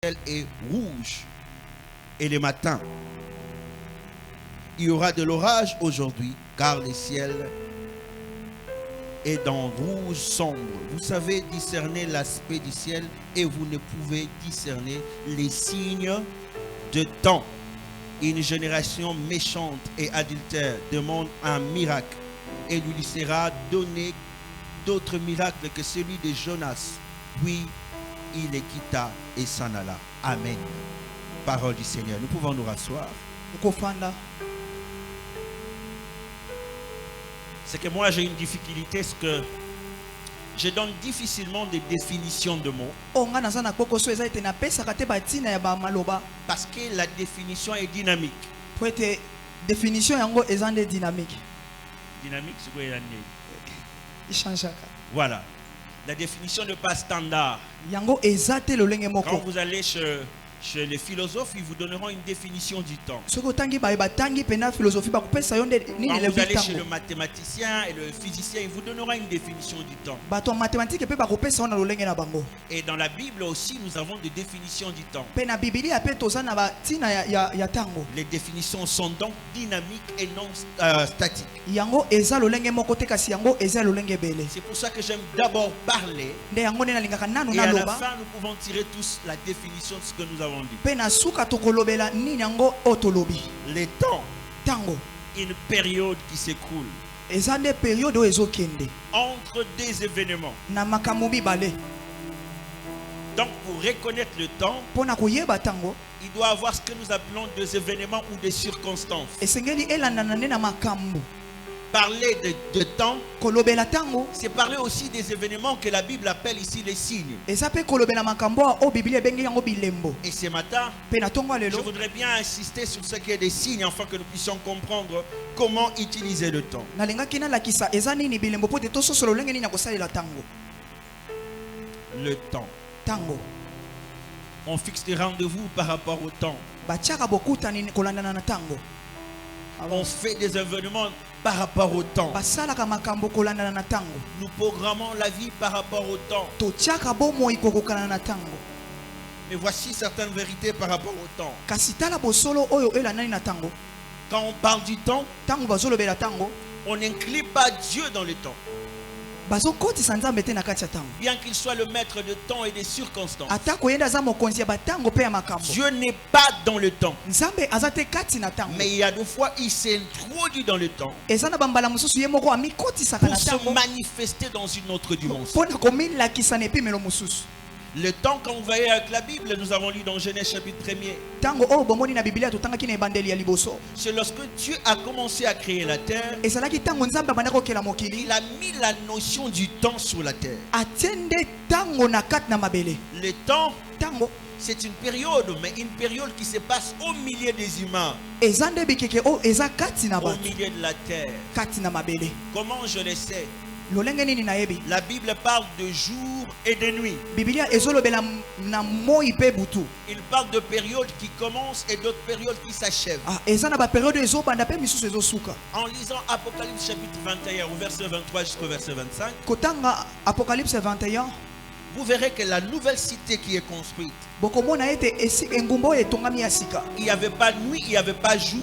ciel est rouge. Et le matin, il y aura de l'orage aujourd'hui, car le ciel est dans rouge sombre. Vous savez discerner l'aspect du ciel et vous ne pouvez discerner les signes de temps. Une génération méchante et adultère demande un miracle et lui sera donné d'autres miracles que celui de Jonas. Puis il les quitta et s'en alla. Amen. Parole du Seigneur. Nous pouvons nous rasseoir. C'est que moi j'ai une difficulté, c'est que je donne difficilement des définitions de mots. Parce que la définition est dynamique. Définition dynamique. Dynamique, c'est quoi l'année? Il change. Voilà. La définition n'est pas standard. Quand vous allez chez les philosophes, ils vous donneront une définition du temps. Quand vous allez chez le mathématicien et le physicien, ils vous donneront une définition du temps. Et dans la Bible aussi, nous avons des définitions du temps. Les définitions sont donc dynamiques et non statiques. C'est pour ça que j'aime d'abord parler. Et à la fin, nous pouvons tirer tous la définition de ce que nous avons. Les temps, une période qui s'écoule entre des événements. Donc pour reconnaître le temps, il doit avoir ce que nous appelons des événements ou des circonstances. Parler de temps, c'est parler aussi des événements que la Bible appelle ici les signes. Et ce matin, je voudrais bien insister sur ce qui est des signes afin que nous puissions comprendre comment utiliser le temps. Le temps. On fixe des rendez-vous par rapport au temps. On fait des événements par rapport au temps. Nous programmons la vie par rapport au temps. Mais voici certaines vérités par rapport au temps. Quand on parle du temps, on n'inclut pas Dieu dans le temps. Bien qu'il soit le maître de temps et des circonstances, Dieu n'est pas dans le temps. Mais il y a des fois il s'est introduit dans le temps pour se manifester dans une autre dimension. Le temps, quand vous voyez avec la Bible, nous avons lu dans Genèse chapitre 1er. C'est lorsque Dieu a commencé à créer la terre, il a mis la notion du temps sur la terre. Le temps, c'est une période, mais une période qui se passe au milieu des humains, au milieu de la terre. Comment je le sais? La Bible parle de jour et de nuit. Il parle de périodes qui commencent et d'autres périodes qui s'achèvent. En lisant Apocalypse chapitre 21 au verset 23 jusqu'au verset 25, vous verrez que la nouvelle cité qui est construite, il n'y avait pas nuit, il n'y avait pas jour.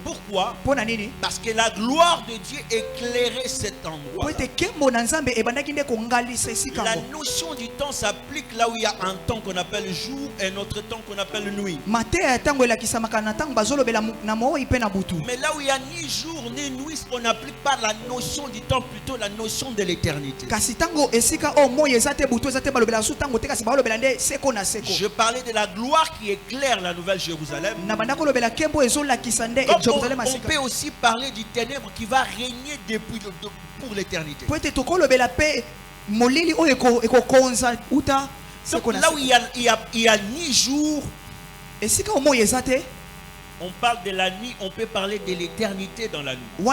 Pourquoi? Parce que la gloire de Dieu éclairait cet endroit. La notion du temps s'applique là où il y a un temps qu'on appelle jour et un autre temps qu'on appelle nuit. Mais là où il n'y a ni jour ni nuit, on n'applique pas la notion du temps, plutôt la notion de l'éternité. Je parlais de la gloire qui éclaire la nouvelle Jérusalem. On peut aussi parler du ténèbre qui va régner pour l'éternité. Donc là où il y a ni jour, on parle de la nuit, on peut parler de l'éternité dans la nuit. Et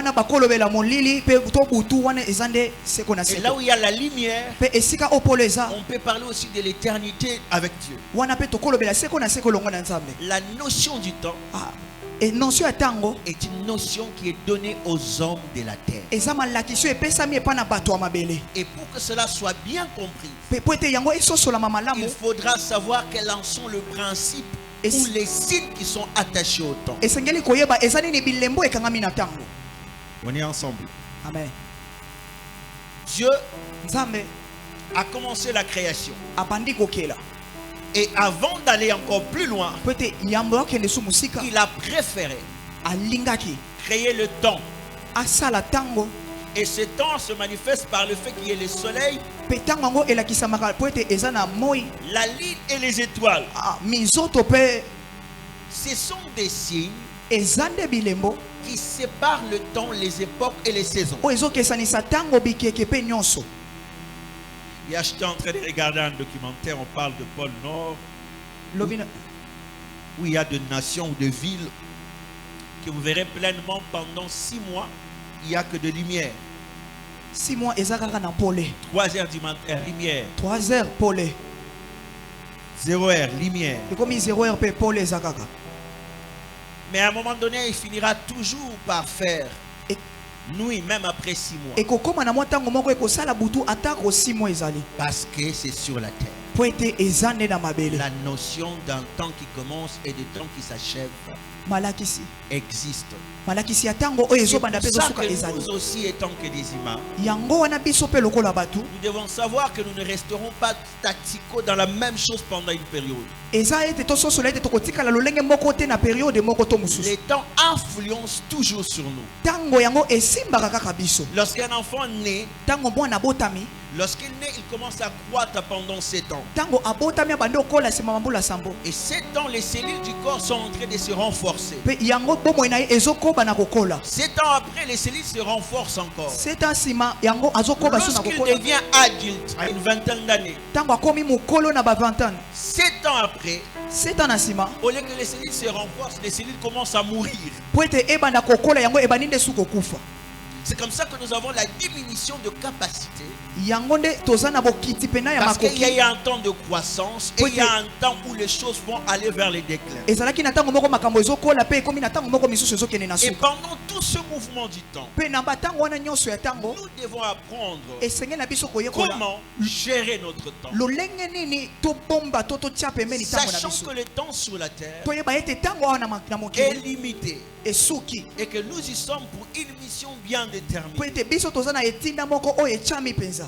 là où il y a la lumière, on peut parler aussi de l'éternité avec Dieu. La notion du temps Et notion ya tango est une notion qui est donnée aux hommes de la terre. eza malakisio epesami epa na bato ya mabele. Et pour que cela soit bien compris, Pe po ete yango esosolama malamu il faudra savoir quels en sont le principe Et ou si- les signes qui sont attachés au temps. esengeli koyeba eza nini bilembo ekangami na tango. On est ensemble. Amen. Dieu Nzambe a commencé la création. abandi kokela Et avant d'aller encore plus loin, po ete yambo akende su mosika il a préféré alingaki créer le temps. asala tango Et ce temps se manifeste par le fait qu'il y ait le soleil, mpe ntango yango elakisamaka po ete eza na moi la lune et les étoiles. minzoto mpe Ce sont des signes eza nde bilembo qui séparent le temps, les époques et les saisons. oyo ezokesanisa ntango bikeke mpe nyonso. Et j'étais en train de regarder un documentaire, on parle de pôle Nord, lobi na où il y a de nations ou de villes que vous verrez pleinement pendant 6 mois, il n'y a que de lumière. 6 mois eza kaka na pole 3 heures du matin, lumière. 3 heures pole 0 heure, lumière. ekomi 0 heure mpe pole eza kaka. Mais à un moment donné, il finira toujours par faire Et- nuit, même après 6 mois. ekokóma na mwa ntango moko ekosala butu atako 6 mois ezali Parce que c'est sur la terre. po ete eza nde na mabele. La notion d'un temps qui commence et de temps qui s'achève malakisi existe. malakisi ya ntango oyo C'est ezobanda pour mpe ça ezosuka que ezali. nous aussi, étant que des humains, yango wana biso mpe lokola bato nous devons savoir que nous ne resterons pas statico dans la même chose pendant une période. eza ete tososola ete tokotikala lolenge moko te na periode moko to mosusu. Les temps influencent toujours sur nous. ntango yango esimbaka kaka biso. Lorsqu'un enfant naît, ntango mwana abotami lorsqu'il naît, il commence à croître pendant 7 ans. ntango abotami abandi okola nsima mambula sambo. Et 7 ans, les cellules du corps sont en train de se renforcer. mpe yango bomoi na ye ezokoba na kokola. 7 ans après, les cellules se renforcent encore. 7 ans nsima yango azokoba so na Lorsqu'il kokola. devient adulte, à une vingtaine d'années, ntango akomi mokolo na ba 20 ans 7 ans après, 7 ans na nsima au lieu que les cellules se renforcent, les cellules commencent à mourir. po ete ebanda kokola yango ebandi nde su kokufa. C'est comme ça que nous avons la diminution de capacité. yango nde toza na bokiti pena ya Parce qu'il y a makoki. eu un temps de croissance et il y a un temps où les choses vont aller vers les déclins. ezalaki na ntango moko makambo ezokola mpe ekomi na ntango moko misusu ezokende na Et suka. pendant tout ce mouvement du temps, mpe na batango wana nyonso ya ntango nous devons apprendre esengeli na biso koyekola comment gérer notre temps. lolenge nini tobomba to totia pembeni ntango na Sachant biso. que le temps sur la terre toyeba ete ntango awa na est mokili limité esuki et que nous y sommes pour une mission bien po déterminée. ete biso toza na etinda moko oyo etiami mpenza.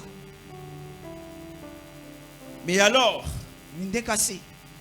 Mais alors, nde kasi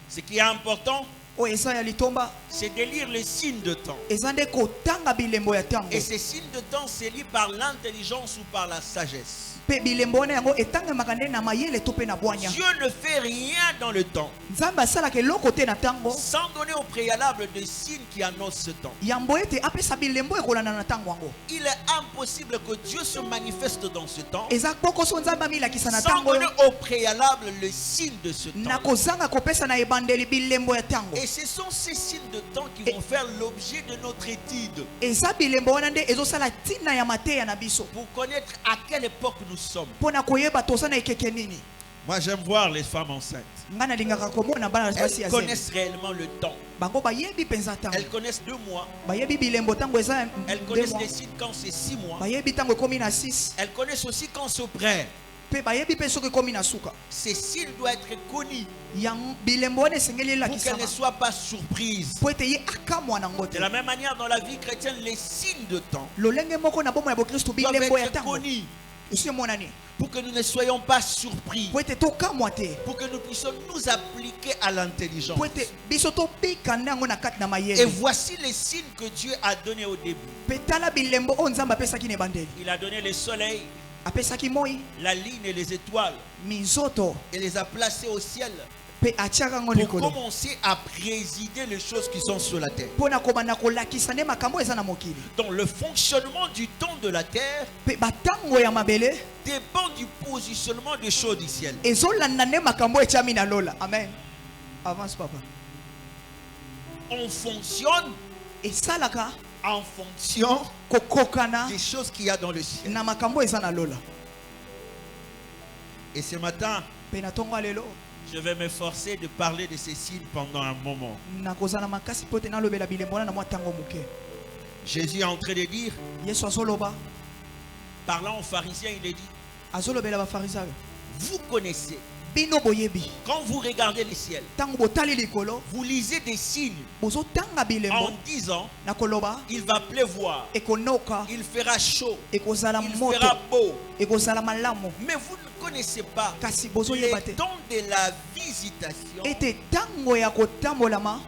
ce qui est important, oyo eza ya litomba c'est de lire les signes de temps. eza nde kotanga bilembo ya ntango. Et ces signes de temps, c'est lié par l'intelligence ou par la sagesse. mpe bilembo wana yango etangemaka nde na mayele to mpe na bwanya. Dieu ne fait rien dans le temps nzambe asalaka eloko te na ntango sans donner au préalable des signes qui annoncent ce temps. yambo ete apesa bilembo ekolanda na ntango yango. Il est impossible que Dieu se manifeste dans ce temps eza bokoso nzambe amilakisa na sans ntango donner oyo au préalable le signe de ce na temps. kozanga kopesa na ebandeli bilembo ya ntango. Et ce sont ces signes de temps qui vont faire l'objet de notre étude eza bilembo wana nde ezosala ntina ya mateya na biso pour connaître à quelle époque nous sommes. mpo na koyeba toza na ekeke nini. Moi, j'aime voir les femmes enceintes. nga nalingaka komona bana basi Elles ya zemi connaissent réellement le temps. bango bayebi mpenza ntango Elles connaissent 2 mois. bayebi bilembo ntango eza Elles 2 connaissent mois les signes quand c'est 6 mois. bayebi ntango ekomi na 6 Elles connaissent aussi quand c'est près. mpe bayebi mpe soki ekomi na suka. Ces signes doivent être connus yango bilembo wana esengeli pour qu'elles ne elakisama soient pas surprises. po ete ye akamwa nango De te. la même manière, dans la vie chrétienne, les signes de temps lolenge moko na bomoi ya bokristo doivent bilembo ya être ntango connus esu emonani pour que nous ne soyons pas surpris, po ete tokamwa te pour que nous puissions nous appliquer à l'intelligence. po ete biso tobika nde yango na kati na Et mayele. voici les signes que Dieu a donnés au début. mpe tala bilembo oyo nzambe apesaki na ebandeli. Il a donné le soleil, apesaki moi la lune et les étoiles minzoto et les a placés au ciel mpe atiaka yango pour likolo commencer à présider les choses qui sont sur la terre. mpo na kobanda kolakisa nde makambo eza na mokili. Donc le fonctionnement du temps de la terre mpe batango ya mabele dépend du positionnement des choses du ciel. ezolanda nde makambo etiami na lola. amen. avance papa. On fonctionne esalaka en fonction kokokana des choses qu'il y a dans le ciel. na makambo eza na lola. Et ce matin, mpe na ntongo ya lelo Je vais m'efforcer de parler de ces signes pendant un moment. nakozala makasi po te nalobela bilembo wana na mwa ntango moke. Jésus est en train de dire, Yesu azoloba, parlant aux pharisiens, il est dit, azolobela bafarisayo, vous connaissez, bino boyebi quand vous regardez le ciel, ntango botali likolo vous lisez des signes bozotanga en bilembo disant, na koloba il va pleuvoir, ekonoka, il fera chaud, ekozala il moto, fera beau. ekozala malamu. Mais vous ne connaissez pas Kasi le bozoyeba te temps de la visitation ete ntango ya kotambolama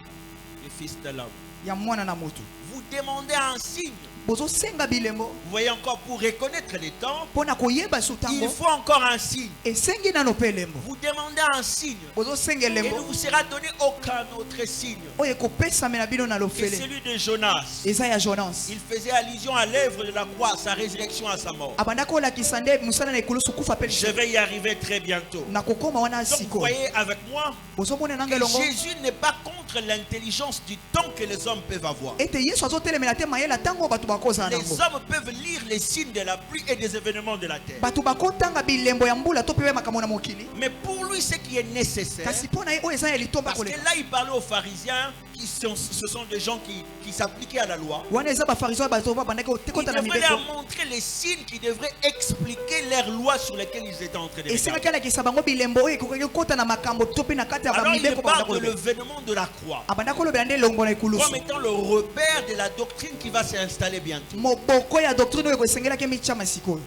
du Fils de l'homme. ya mwana na moto. Vous demandez un signe. Bozosenga bilembo Vous voyez encore, pour reconnaître les temps, mpona koyeba su il ntango faut encore un signe. esengi nano mpe elembo. Vous demandez un signe. Bozosenga Et ne elembo vous sera donné aucun autre signe oyo ekopesame na bino na que lofele. celui de Jonas. Eza ya Jonas. Il faisait allusion à l'œuvre de la croix, sa résurrection à sa mort. abandaki olakisa nde mosala na ekulusu kufa mpe Je vais y arriver très bientôt. nakokoma wana Donc vous sikoyo. voyez avec moi Bozomona nanga que elongo Jésus n'est pas contre l'intelligence du temps que les hommes peuvent avoir. ete yesu azotelemela te mayela ntango bato bakozala Les nango. hommes peuvent lire les signes de la pluie et des événements de la terre. bato bakotanga bilembo ya mbula to mpe makambo na mokili. Mais pour lui, ce qui est nécessaire, kasi mpo na ye oyo eza ya litomba parce que koleka là, il parlait aux pharisiens, ce sont des gens qui s'appliquaient à la loi. wana eza bafarisayo bato babandaki Il tekota na devrait mibeko leur montrer les signes qui devraient expliquer leurs lois sur lesquelles ils étaient en train de esengaki regarder. alakisa bango bilembo oyo ekokaki kokota na makambo to mpe na kati ya Alors il bamibeko babanda parle de kolobela. l'événement de la croix abanda kolobela nde elongo na ekulusu comme étant le repère de la doctrine qui va s'installer bientôt. moboko ya doctrine oyo ekosengelaki mityama sikoyo.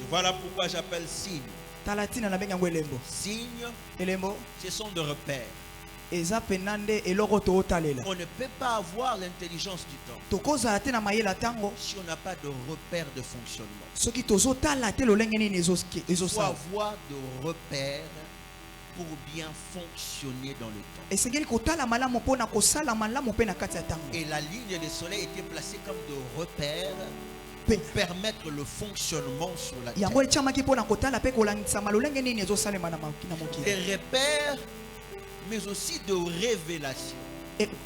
Voilà pourquoi j'appelle signes. tala ntina na bengi yango elembo. Signes, elembo ce sont de repères. eza pena nde eloko tootalela. On ne peut pas avoir l'intelligence du temps tokozala te na mayela ntango si on n'a pas de repères de fonctionnement. soki tozotala te lolenge nini Il faut ezosala. avoir de repères pour bien fonctionner dans le temps. esengeli kotala malamu mpona kosala malamu mpe na kati ya ntango. Et la ligne de soleil était placée comme de repères Pe- pour permettre le fonctionnement sur la yango terre. etiamaki mpona kotala mpe kolangisama lolenge nini ezosalema na mokili. Des repères, mais aussi de révélation.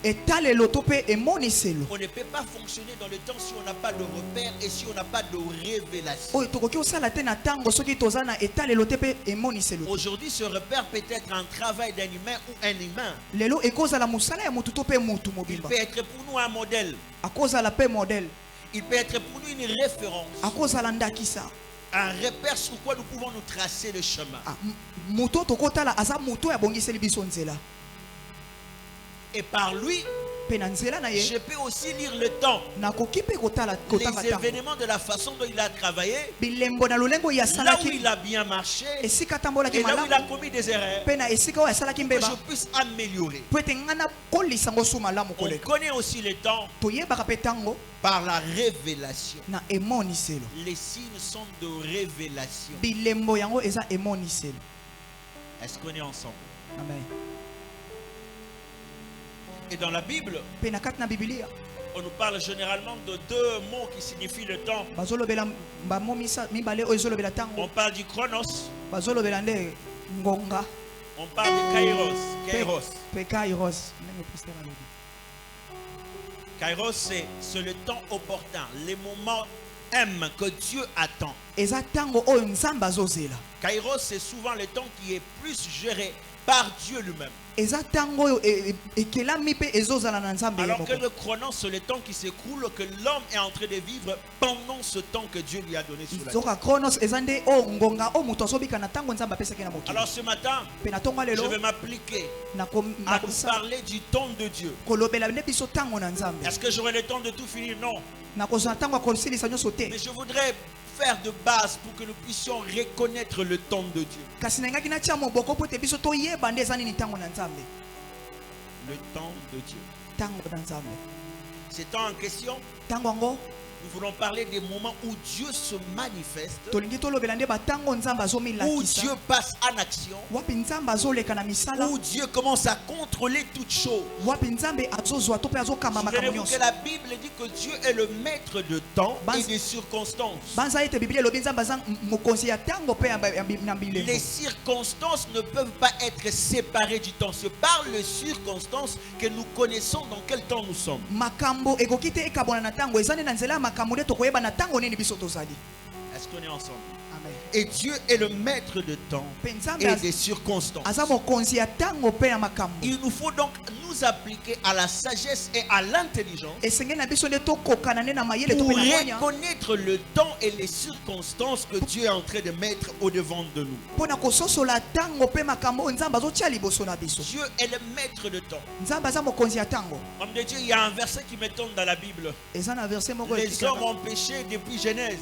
etalelo to mpe emoniselo On ne peut pas fonctionner dans le temps si on n'a pas de repères et si on n'a pas de révélation. oyo tokoki kosala te na ntango soki toza na etalelo te mpe emoniselo te. Aujourd'hui, ce repère peut être un travail d'un humain ou un humain. lelo ekozala mosala ya motu to mpe motu Il mobimba. peut être pour nous un modèle. akozala mpe modele, Il peut être pour nous une référence. akozala ndakisa. Un repère sur quoi nous pouvons nous tracer le chemin. moto tokotala aza moto ya bongiseli biso nzela. Et par lui, mpe na nzela na ye je peux aussi lire le temps. nakoki mpe kotanga Les ntango événements de la façon dont il a travaillé, bilembo na lolengo oyo là où asalaki il a bien marché, esika atambolaki et là où il a malamu commis des erreurs, mpe na esika oyo asalaki que je mbeba puisse améliorer. po ete ngai nakolisa ngo su malamu On koleka. connaît aussi le temps toyebaka mpe ntango par la révélation. na emoniselo. Les signes sont de révélation. bilembo yango eza emoniselo. Est-ce qu'on est ensemble? amen. Et dans la Bible, mpe na kati na bibilia on nous parle généralement de deux mots qui signifient le temps. bazolobela bamo mibale oyo ezolobela On ntango. parle du chronos, bazolobela nde ngonga on parle de kairos. Kairos. mpe kairos ndenge pasteur alobi. Kairos, c'est le temps opportun, les moments M que Dieu attend. eza ntango oyo nzambe azozela. Kairos, c'est souvent le temps qui est plus géré par Dieu lui-même. eza ntango oyo ekelami mpe ezozala na nzambe ye Alors moko. que le chronos, c'est le temps qui s'écoule, que l'homme est en train de vivre pendant ce temps que Dieu lui a donné sur la terre. zoka chronos eza nde oyo ngonga oyo moto azobika na ntango nzambe apesaki na mokili. Alors ce matin, mpe na ntongo je lelo vais m'appliquer à nakosala parler du temps de Dieu. kolobela nde biso ntango na nzambe. Est-ce que j'aurai le temps de tout finir? Non. nakozala ntango ya kosilisa nyonso te. Mais je voudrais faire de base pour que nous puissions reconnaître le temps de Dieu. kasi nangaki natia moboko mpo ete biso toyeba nde eza nini ntango na nzambe. Le temps de Dieu. ntango na nzambe C'est temps en question. ntango yango Nous voulons parler des moments où Dieu se manifeste, tolingi tolobela nde batango nzambe où azomilakisa Dieu passe en action, wapi nzambe azoleka na misala où Dieu commence à contrôler toutes choses. wapi nzambe azozwa to mpe azokamba makambo Souvenez-vous que nyonso. la Bible dit que Dieu est le maître de temps et des circonstances. banza ete biblia elobi nzambe aza mokonzi ya ntango mpe na bilembo. Les circonstances ne peuvent pas être séparées du temps. C'est par les circonstances que nous connaissons dans quel temps nous sommes. makambo ekoki te ekabwana na ntango eza nde na nzela ya makambo nde tokoyeba na ntango nini biso tozali. Est-ce qu'on est ensemble? amen. Et Dieu est le maître de temps et des circonstances. Il nous faut donc nous appliquer à la sagesse et à l'intelligence pour reconnaître le temps et les circonstances que Dieu est en train de mettre au-devant de nous. Dieu est le maître de temps. Homme de Dieu, il y a un verset qui me tombe dans la Bible. Les hommes ont péché depuis Genèse.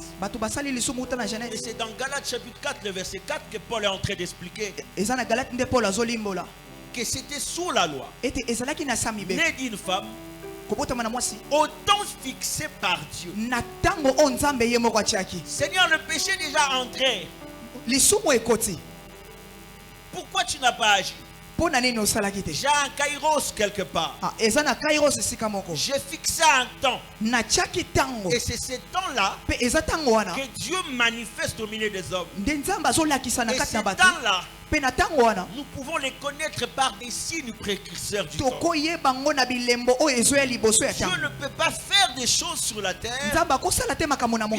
Et c'est dans Galates chapitre 4, le verset 4 que Paul est en train d'expliquer que c'était sous la loi, né d'une femme, au temps fixé par Dieu. Seigneur, le péché est déjà entré. Pourquoi tu n'as pas agi? J'ai un kairos quelque part. J'ai fixé un temps. Et c'est ce temps-là que Dieu manifeste au milieu des hommes. Et ce temps-là, nous pouvons les connaître par des signes précurseurs du temps. Dieu ne peut pas faire des choses sur la terre, bien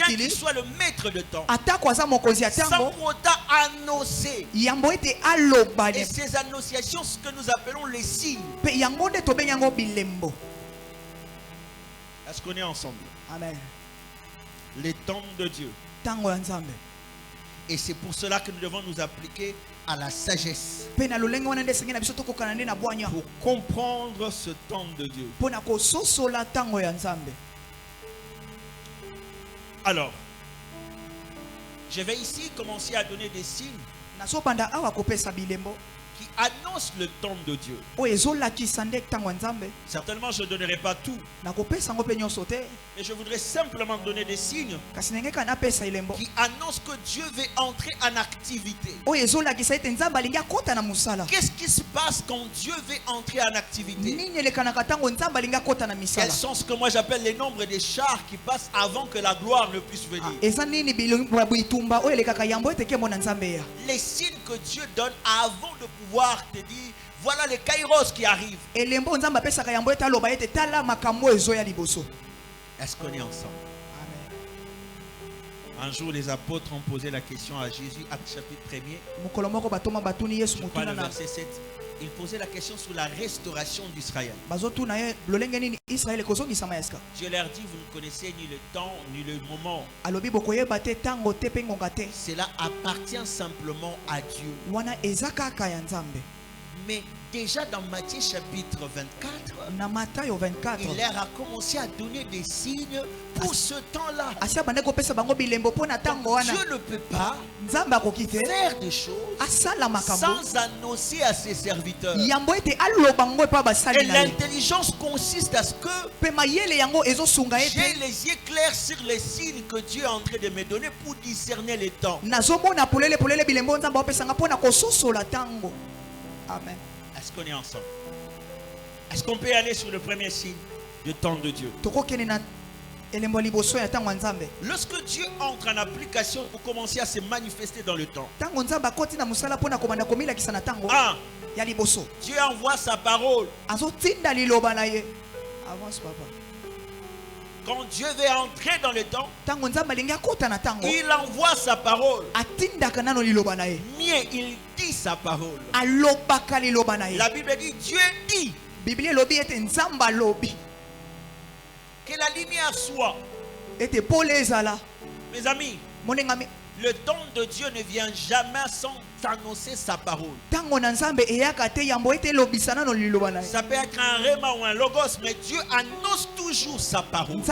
qu'il soit le maître de temps, sans pour autant annoncer. Et ces annonciations, ce que nous appelons les signes. Est-ce qu'on est ensemble? Amen. Les temps de Dieu. Et c'est pour cela que nous devons nous appliquer à la sagesse pour comprendre ce temps de Dieu. Alors, je vais ici commencer à donner des signes qui annoncent le temps de Dieu. Certainement, je ne donnerai pas tout, mais je voudrais simplement donner des signes qui annoncent que Dieu veut entrer en activité. Qu'est-ce qui se passe quand Dieu veut entrer en activité? Quels sont ce que moi j'appelle les nombres des chars qui passent avant que la gloire ne puisse venir? Les signes que Dieu donne avant de pouvoir te dire, voilà les kairos qui arrivent. Est-ce qu'on est ensemble? Un jour, les apôtres ont posé la question à Jésus, Acte chapitre 1er. Je crois le verset 7. Ils posaient la question sur la restauration d'Israël. Dieu leur dit, vous ne connaissez ni le temps ni le moment. Cela appartient simplement à Dieu. Mais déjà dans Matthieu chapitre 24, il leur a commencé à donner des signes pour ce temps-là. Dieu ne peut pas faire des choses sans annoncer à ses serviteurs. Et l'intelligence consiste à ce que j'ai les yeux clairs sur les signes que Dieu est en train de me donner pour discerner les temps. Amen. Est-ce qu'on est ensemble? Est-ce qu'on peut aller sur le premier signe du temps de Dieu? Lorsque Dieu entre en application pour commencer à se manifester dans le temps, Dieu envoie sa parole. Quand Dieu veut entrer dans le temps, il envoie sa parole. Mieux, il dit sa parole. La Bible dit, Dieu dit que la lumière soit. Mes amis, le temps de Dieu ne vient jamais sans annoncer sa parole. Ça peut être un réma ou un logos, mais Dieu annonce toujours sa parole. Il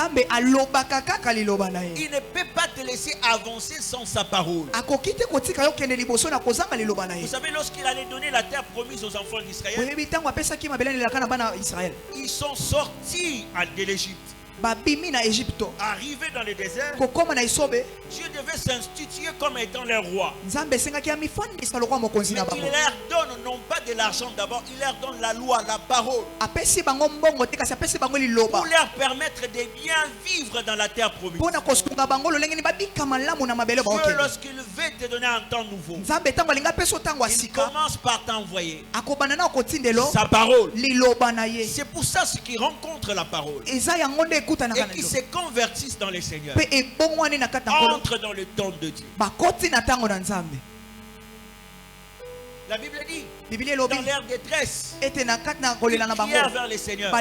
ne peut pas te laisser avancer sans sa parole. Vous savez, lorsqu'il allait donner la terre promise aux enfants d'Israël, ils sont sortis de l'Égypte. Arrivé dans le désert, Dieu devait s'instituer comme étant leur roi. Mais il leur donne non pas de l'argent d'abord, il leur donne la loi, la parole, pour leur permettre de bien vivre dans la terre promise. Dieu, lorsqu'il veut te donner un temps nouveau, il commence par t'envoyer sa parole. C'est pour ça ce qui rencontre la parole. et qui se convertissent dans les seigneurs entrent dans le temps de Dieu. La Bible dit, dans leur détresse, ils prièrent vers les seigneurs.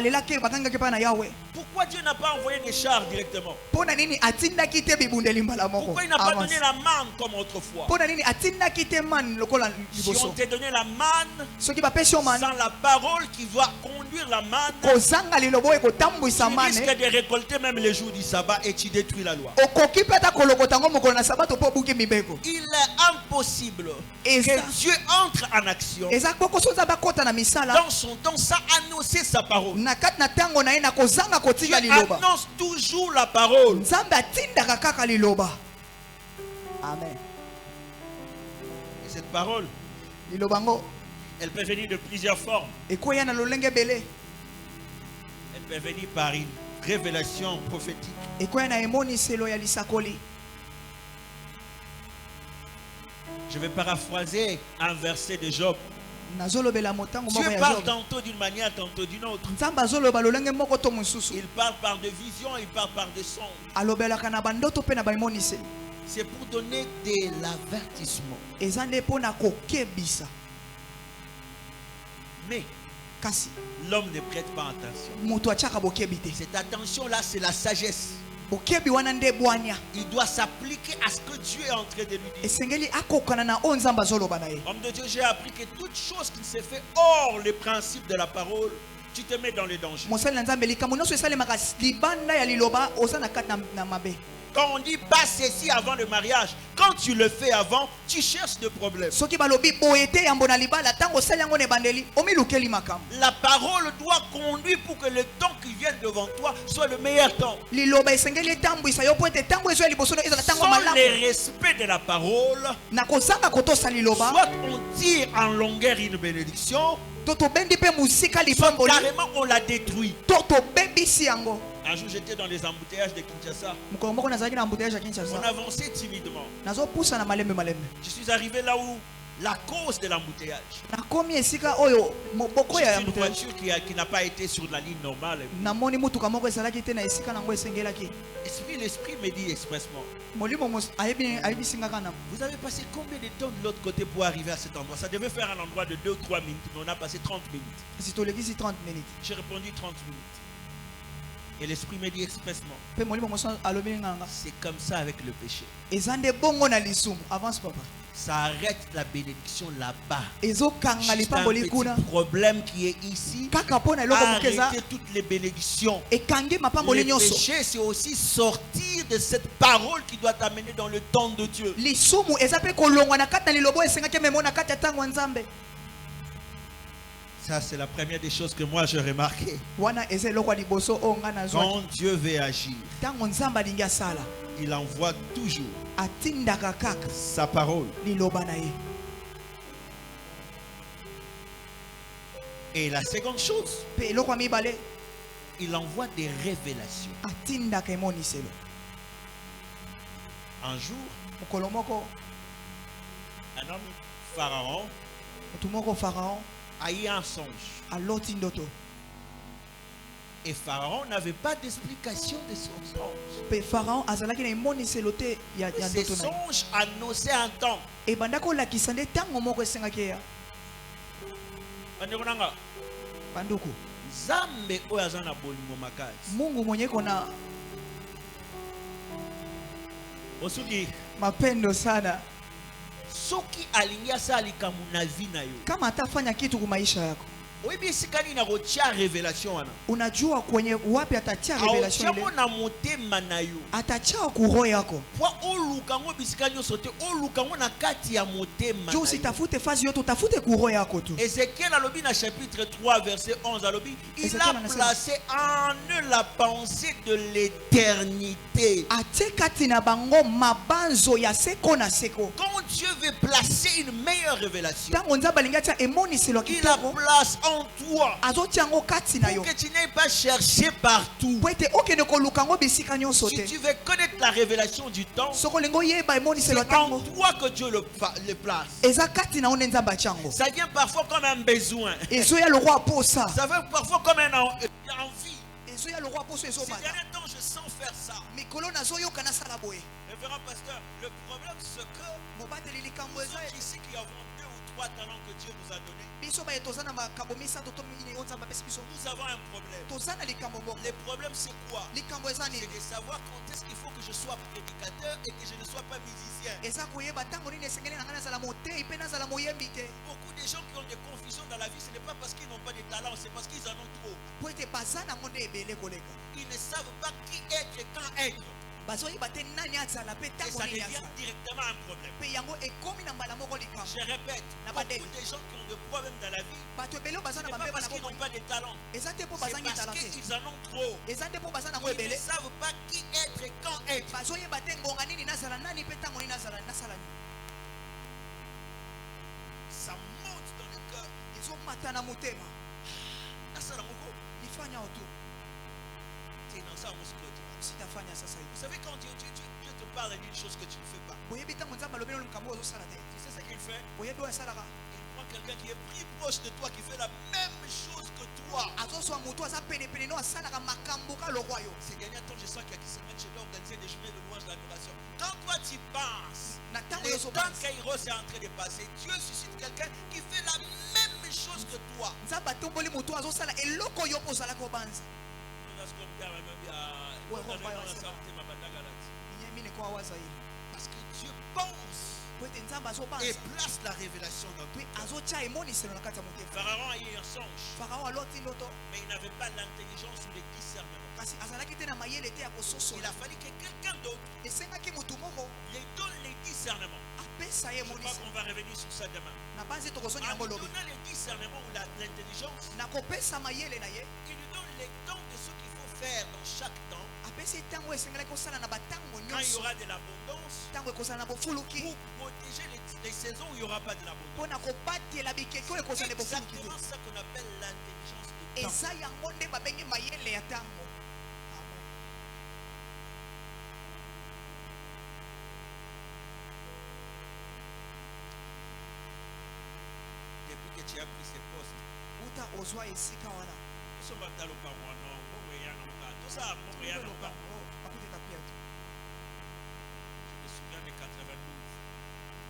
Pourquoi Dieu n'a pas envoyé des chars directement? Pourquoi il n'a pas donné la manne comme autrefois? Si on t'a donné la manne, sans la parole qui va conduire la manne, tu risques de récolter même les jours du sabbat et tu détruis la loi. Il est impossible que Dieu entre en action dans son temps sans annoncer sa parole. Dieu annonce toujours la parole. Amen. Et cette parole, elle peut venir de plusieurs formes. Elle peut venir par une révélation prophétique. Je vais paraphraser un verset de Job. Dieu parle tantôt d'une manière, tantôt d'une autre. Il parle par des visions, il parle par des sons. C'est pour donner de l'avertissement. Mais l'homme ne prête pas attention. Cette attention-là, c'est la sagesse. Il doit s'appliquer à ce que Dieu est en train de lui dire. Homme de Dieu, j'ai appris que toute chose qui se fait hors les principes de la parole, tu te mets dans le danger. Quand on dit pas ceci avant le mariage, quand tu le fais avant, tu cherches des problèmes. La parole doit conduire pour que le temps qui vient devant toi soit le meilleur temps. Sans le respect de la parole, soit on tire en longueur une bénédiction, soit carrément on la détruit. Un jour j'étais dans les embouteillages de Kinshasa. On avançait timidement. Je suis arrivé là où la cause de l'embouteillage, c'est une voiture qui n'a pas été sur la ligne normale. L'esprit me dit expressement, vous avez passé combien de temps de l'autre côté pour arriver à cet endroit? Ça devait faire un endroit de 2 ou 3 minutes, mais on a passé 30 minutes. J'ai répondu 30 minutes. Et l'esprit me dit expressement, c'est comme ça avec le péché. Ça arrête la bénédiction là-bas. Juste un petit problème qui est ici, arrêter toutes les bénédictions. Le péché, c'est aussi sortir de cette parole qui doit t'amener dans le temps de Dieu. Ça, c'est la première des choses que moi j'ai remarqué. Quand Dieu veut agir, il envoie toujours sa parole. Et la seconde chose, il envoie des révélations. Un jour, un homme, Pharaon, a eu un songe. Et Pharaon n'avait pas d'explication de son songe. Ce songe annonçait un temps. Zambe oyo aza na bolingo makasi. Mungu mwenye kona Osuki mapendo sana. Soki alingia salika munavi na yo. Kama atafanya kitu kwa maisha yako, oyebi sikani na rocha revelation wana. Unajua kwenye wapi atatia revelation ile? Na motema na yo. Atatia ku roho yako. Kwa oluka ngo bisikani sote oluka ngo na kati ya motema. Jo usitafute fazi yote, utafute ku roho yako tu. Ezekiel alobi na chapitre 3 verset 11 alobi, il a placé en eux la pensée de l'éternité. Atekati na bango mabanzo ya seko na seko. Quand Dieu veut placer une meilleure révélation, tango nzaba lingata emoni selo il la place en toi. Azotiango kati na yo. Pour que tu n'aies pas cherché partout. Si tu veux connaître la révélation du temps, c'est en toi que Dieu le place. Ça vient parfois comme un besoin. Ça vient parfois comme une envie. nazoya le roi poso Ces ezomata derniers temps, je sens faire ça. mikolo nazoyoka nasala boye Révérend pasteur, le problème c'est que mobateli likambo nous eza autres ici qui avons 2 ou 3 talents que Dieu nous a donnés, biso baye toza na makambo misato to mingi oyo nzambe apesi biso nous avons un problème. toza na likambo moko Le problème c'est quoi? likambo eza C'est nini de savoir quand est-ce qu'il faut que je sois prédicateur et que je ne sois pas musicien. eza koyeba ntango nini esengeli na ngai nazala motei mpe nazala moyembi te Beaucoup de gens qui ont des confusions dans la vie, ce n'est pas parce qu'ils n'ont pas de talent, c'est parce qu'ils en ont trop. po ete baza nango nde ebele koleka Ils ne savent pas qui être et quand être. bazoyeba te nani azala mpe Et ntango ça nini devient azala directement un problème. mpe yango ekomi na mbala moko likambo Je répète, beaucoup de gens qui ont des problèmes dans la vie, bato ebele oyo ce baza n'est na pas bambeba parce na qu'ils n'ont bomoi pas de talent, eza te mpo c'est bazangi tala parce te qu'ils en ont trop. eza nde mpo baza nango Ils ne ebele savent pas qui être et quand être. bazoyeba te ngonga nini nazala nani mpe ntango nini nasala nini Ça monte dans le cœur. ezomata na motema Nasala moko, nifanya otu t'es dans ça, mon scotch. sitafanya sasa hivi Vous savez, quand Dieu te parle d'une chose que tu ne fais pas, boyebi ntango nzambe alobeli olo likambo oyo ozosala te tu sais ce qu'il fait? boyebi oyo asalaka Il prend quelqu'un qui est plus proche de toi, qui fait la même chose que toi. azoswa motu aza penepene no asalaka makambo ka lokwa yo Ces derniers temps, je sens qu'à Kissemet, je dois organiser des journées de louange d'adoration. Quand toi tu penses, na ntango le oyo temps ozobanza Kairos est en train de passer, Dieu suscite quelqu'un qui fait la même chose que toi. nzambe atomboli motu azosala eloko yo mpo ozalaki obanza nyemi neko awaza ye Parce que Dieu pense po ete nzambe et azobanza place la révélation dans mpe toi. azotya emoniselo na kati ya motema Pharaon a eu un songe, farao aloti ndoto mais il n'avait pas l'intelligence ou le discernement. kasi azalaki te na mayele te ya Il kososola a fallu que quelqu'un d'autre esengaki motu moko lui donne le discernement. apesa ye Je crois emoniselo qu'on va revenir sur ça demain. na banzi En tokozongi lui yango lobi donnant le discernement ou l'intelligence, na kopesa mayele na ye il lui donne le temps de ce qu'il faut faire dans chaque temps. apesi ntango esengelaki kosala na batango Quand il y nyonso aura de l'abondance, ntango ekozala na bofuluki pour protéger les saisons où il n'y aura pas de l'abondance. mpo na kobatela bikeki oyo ekozala na bofuluki te Exactement ça qu'on appelle l'intelligence de temps. eza yango nde babengi mayele ya ntango Depuis que tu as pris ces postes, uta ozwa esika wana nous sommes dans le paroi, non, tout ça, bakuteka pia te je me souviens de 92,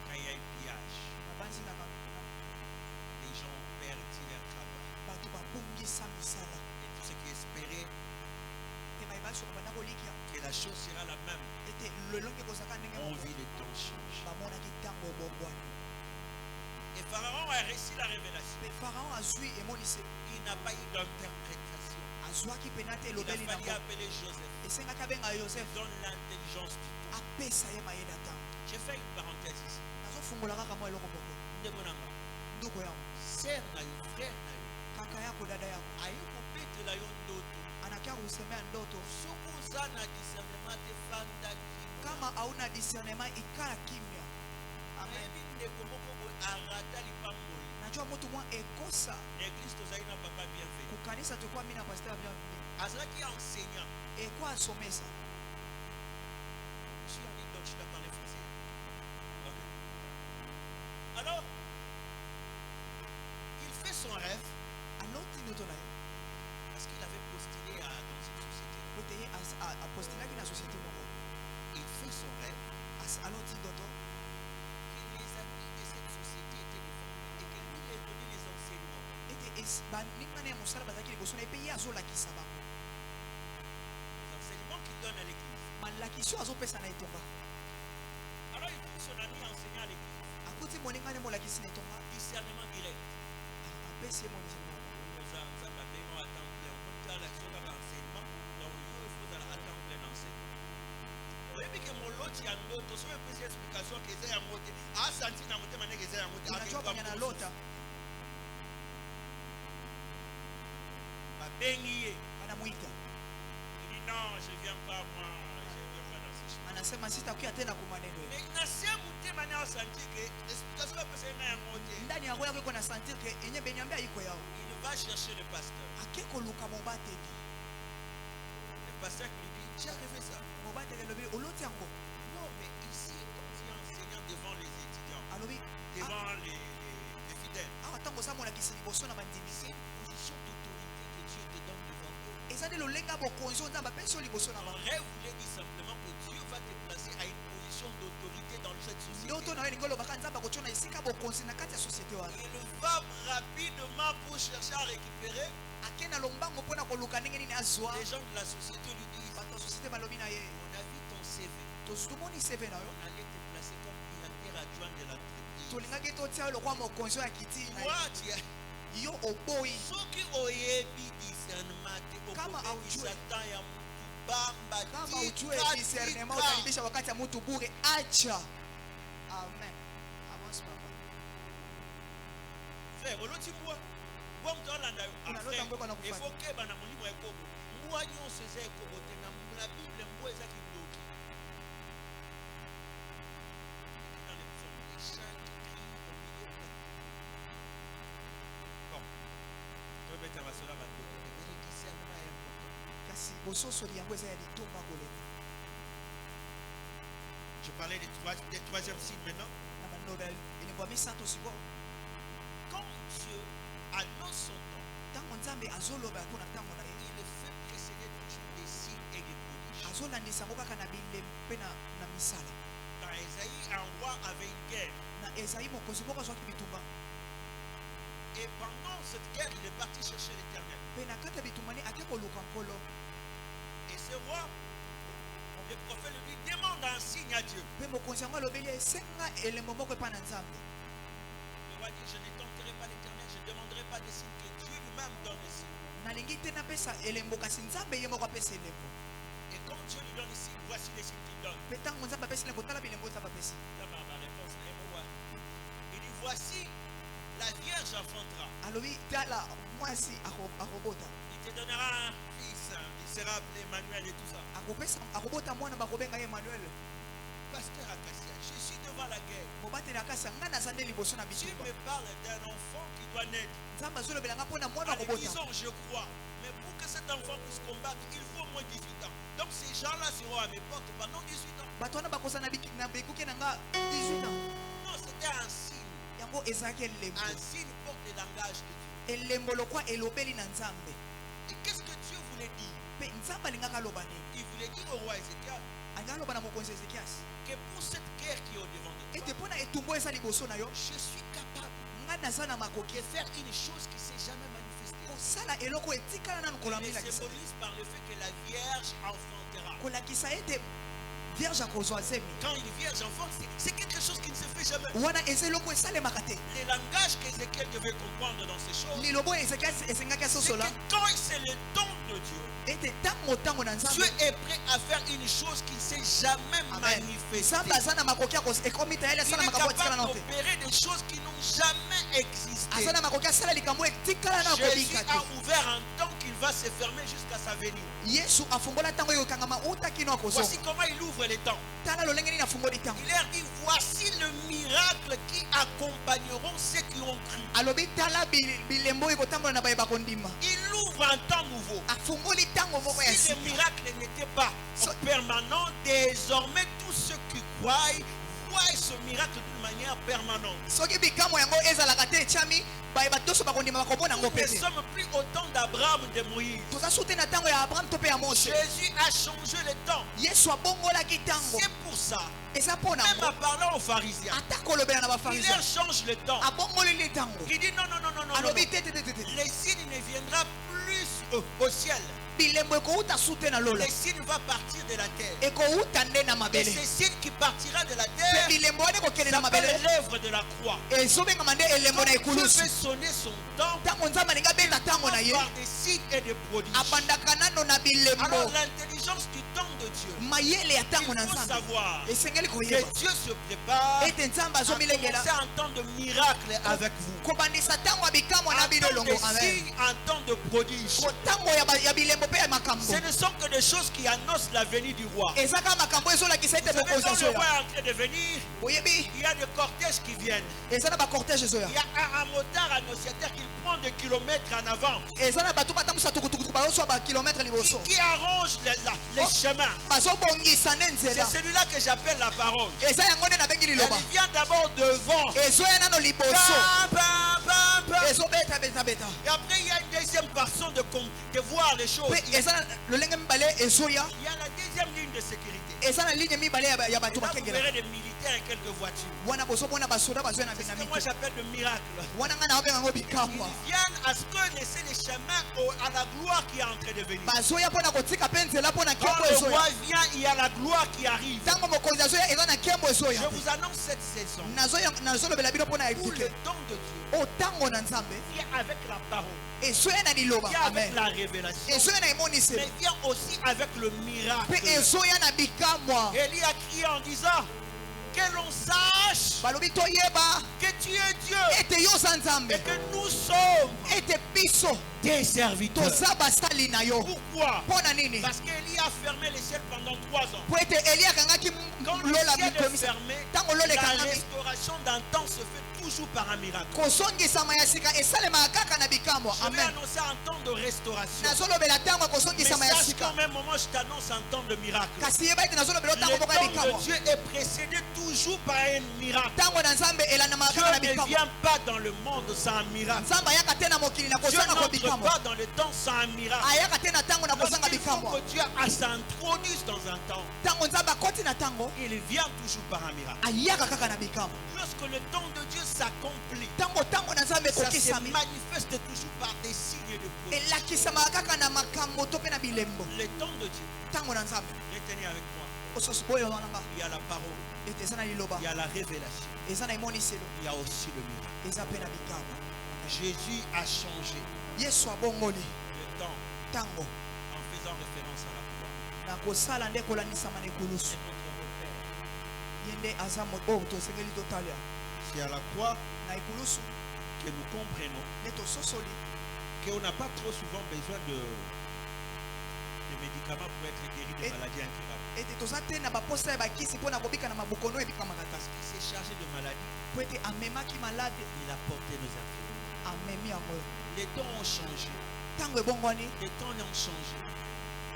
quand il y a eu pillage, na banzi na les gens ont perdu leur travail. bato babongisa misala Et tous ceux qui espéraient te bayeba soka banda kolikia que la chose sera la même, ete lelongi ekozalaka ndenge ont moko vu le temps changer. bamonaki ntango obongwana Et Pharaon a reçu la révélation. mpe farao azwi emoniselo Il n'a pas eu d'interprétation. azwaki pena te Il a elobeli fallu nango appeler Joseph. esengaki abenga yosef Donne l'intelligence du temps. apesa ye mayele ya ntango J'ai fait une parenthèse ici. nazofungola kaka mwa eloko moko Ndemonanga, nduko yango sœur na yo, frère na yo, kaka yako dada yako aye kopetela yo ndoto. anakia kusemea ndoto Soki oza na discernement te fanda kimia. kama hauna discernement ikala kimya Ayebi ndeko moko boye arata lipamboli. najua mutu mwa ekosa L'église tozali na papa bienvenu. kukanisa tukua mina pasteur bienvenu Azalaki enseignant. ekwa asomesa Je suis en ligne, donc je dois parler français. Ok. Alors, il fait son rêve aloti ndoto na ye parce qu'il avait postulé dans une société. kote ye apostelaki na société moko Il fait son rêve aloti ndoto que les amis de cette société étaient devant lui et que lui lui a donné les enseignements. ete baningana ya mosala bazalaki liboso na ye mpe ye azolakisa bango Les enseignements qu'il donne à l'église. malakisi oyo azopesa na etonga Alors il trouve son ami enseignant à l'église. akuti moningane molakisi na etonga Discernement direct. apesi ye monisimo Nous avons appelé à temps plein. On peut faire l'action dans l'enseignement. Donc il faut faire à temps plein enseignement. oyebi ke moloti ya ndoto soki epesi explication ke eza yango te asanti na motema ndenge eza yango te unajua kwenye nalota babengi ye anamuita il dit non je viens pas moi je viens pas dans ces choses anasema sitakuya tena kumaneno mais na se motema ne asanti ke explication epesa ye na yango te ndani yango yako iko na sentir ke enye benyambe ayiko yao il va chercher le pasteur ake koluka mobateli le pasteur qui lui dit tu as rêvé ça mobateli alobi oloti yango non mais ici quand tu es enseignant devant les étudiants alobi devant les fidèles awa ntango oza molakisi liboso na bandimi c'est une position d'autorité que Dieu te donne devant eux eza rêve voulait dire simplement que Dieu va te placer à une position d'autorité dans cette société. Il va rapidement pour chercher à récupérer. Les gens de la société lui disent, on a vu ton CV. On allait te placer comme directeur adjoint de l'entreprise. Toi, tu as soki oyebi discernement te okobebisa temps ya mutu bamba kama ujue discernement utaribisha wakati ya mtu bure, acha. Amen. Avance papa. Frère, oloti mbwa. Mbwa mtu alanda yo. Unalota mbwa na kufuata. Il faut que bana mulimo ekobo. Mbwa nyonso eza ekobo te na Bible mbwa eza kindoki. Dans les psaumes, les chats qui crient au milieu de la... Bon. Je vais mettre ma soeur à votre côté. Mais le discernement est important. Je parlais des troisième signes maintenant. Quand Dieu annonce son temps, il fait précéder toujours des signes et des prodiges. Dans Esaïe, un roi avait une guerre. Et pendant cette guerre, il est parti chercher l'Éternel. Et ce roi, le prophète lui demande un signe à Dieu. Le roi dit, je ne tenterai pas l'Éternel, je ne demanderai pas des signes, que Dieu lui-même donne des signes. Et quand Dieu lui donne des signes, voici les signes qu'il donne. Ma réponse est moi. Il dit, voici, la Vierge enfantera. Il te donnera un fils, il sera appelé Emmanuel et tout ça. Pasteur Akassia, je suis devant la guerre. Tu me parles d'un enfant qui doit naître. En disant, je crois. Mais pour que cet enfant puisse combattre, il faut au moins 18 ans. Donc ces gens-là seront à mes portes pendant 18 ans. Non, c'était un signe. Un signe porte le langage de Dieu. Et qu'est-ce que Dieu voulait dire? Il voulait dire au roi Ézéchiel que pour cette guerre qui est au-devant de toi, je suis capable de faire une chose qui ne s'est jamais manifestée. Il symbolise par le fait que la Vierge enfantera. Quand une vierge enfante, c'est quelque chose qui ne se fait jamais. Les langages qu'Ézéchiel devait comprendre dans ces choses, c'est que quand c'est le temps de Dieu, Dieu est prêt à faire une chose qui ne s'est jamais manifestée. Il est capable d'opérer des choses qui n'ont jamais existé. Jésus a ouvert un temps qu'il va se fermer jusqu'à sa venue. Voici comment il ouvre les temps. Il leur dit, voici le miracle qui accompagneront ceux qui ont cru. Il ouvre un temps nouveau. Si le miracle n'était pas permanent, désormais tous ceux qui croient voient ce miracle d'une manière permanente. Nous ne sommes plus au temps d'Abraham, de Moïse. Jésus a changé le temps. C'est pour ça, même en parlant aux pharisiens, il leur change le temps. Il dit non, les signes ne viendront plus au ciel. Les signes vont partir de la terre. Et ces signes qui partira de la terre s'appellent l'œuvre de la croix. Quand Dieu fait sonner son temps, il va par des signes et des prodiges. Alors l'intelligence du temps de Dieu, il faut savoir que Dieu se prépare à commencer un temps de miracle avec vous. Un temps de signes, un temps de prodiges. Ce ne sont que des choses qui annoncent la venue du roi. Vous savez, quand le roi est en train de venir, il y a des cortèges qui viennent. Il y a un motard annonciateur qui prend des kilomètres en avant, qui arrange les chemins. C'est celui-là que j'appelle la parole. Elle vient d'abord devant. Et après il y a une deuxième portion de de voir les choses. Pe eza le lenge mibale ezoya. Il y a la deuxième ligne de sécurité. Eza na ligne mibale ya Et là, bato vous bakengela. verrez des militaires et quelques voitures. Wana bozomona basoda bazoya na C'est ce que benamite. moi j'appelle le miracle. Wana nga na obenga ngo Ils bikamwa. viennent à ce que laisser les chemins à la gloire qui est en train de venir. Bazoya mpona kotika mpe nzela mpona Quand nkembo le ezoya. roi vient, il y a la gloire qui arrive. Ntango mokonzi azoya eza na nkembo Je ezoya. vous annonce cette saison. nazolobela bino mpona Où le efike. don de Dieu O ntango na nzambe vient avec la parole, ezoya na liloba. vient avec Amen. la révélation, Ezoya na emoniselo. mais vient aussi avec le miracle. Mpe ezoya na bikamwa. Élie a crié en disant que l'on sache Balobi toyeba que tu es Dieu ete yo oza nzambe. et que nous sommes Ete biso tes serviteurs. toza basali na yo. Pourquoi? Mpona nini? Parce qu'Élie a fermé les ciels pendant 3 ans. Po ete Eli akangaki Quand le lola ciel est bikomisa. fermé, Ntango lola la ekangami. restauration d'un temps se fait toujours par un miracle. Kosongisama ya sika esalemaka kaka na bikamwa. Je vais Amen. annoncer un temps de restauration. Nazolobela ntango ya Mais kosongisama ya sache sika. qu'au même moment, je t'annonce un temps de miracle. Kasi yeba ete nazolobela Le ntango moko ya temps bikamwa. de Dieu est précédé toujours par un miracle. Ntango na nzambe elandamaka Dieu kaka na ne bikamwa. vient pas dans le monde sans un miracle. Nzambe ayaka te na mokili na Dieu kosanga ko n'entre bikamwa. pas dans le temps sans un miracle. Ayaka te na ntango na kosanga Lorsqu'il faut bikamwa. que Dieu s'introduise dans un temps, Ntango nzambe akoti na ntango il vient toujours par un miracle. ayaka kaka na bikamwa. Lorsque le temps de Dieu s'accomplit, Ntango na nzambe ça se ekokisami manifeste toujours par des signes de prodiges. elakisamaka kaka na makambo to mpe na bilembo. Le temps de Dieu, Ntango na nzambe retenez avec moi, ososi boyo wananga il y a la parole, ete eza na liloba, il y a la révélation, eza na emoniselo, il y a aussi le miracle. eza mpe na bikamwa. Jésus a changé Yesu abongoli le temps ntango en faisant référence à la croix. na kosala nde kolanisama na ekulusu. C'est notre repère. Ye nde aza oyo tosengeli totalia C'est à la croix na ekulusu que nous comprenons nde tososoli qu'on n'a pas trop souvent besoin de médicaments pour être guéri de Et- maladies incurables. ete toza te na baposa ya bakisi mpo na kobika na mabokono ebikamaka Parce kasi. qu'il s'est chargé de maladies, Po ete amemaki malade il a porté nos infirmités. amemi yango. Les temps ont changé. Ntango ebongwani Les temps ont changé.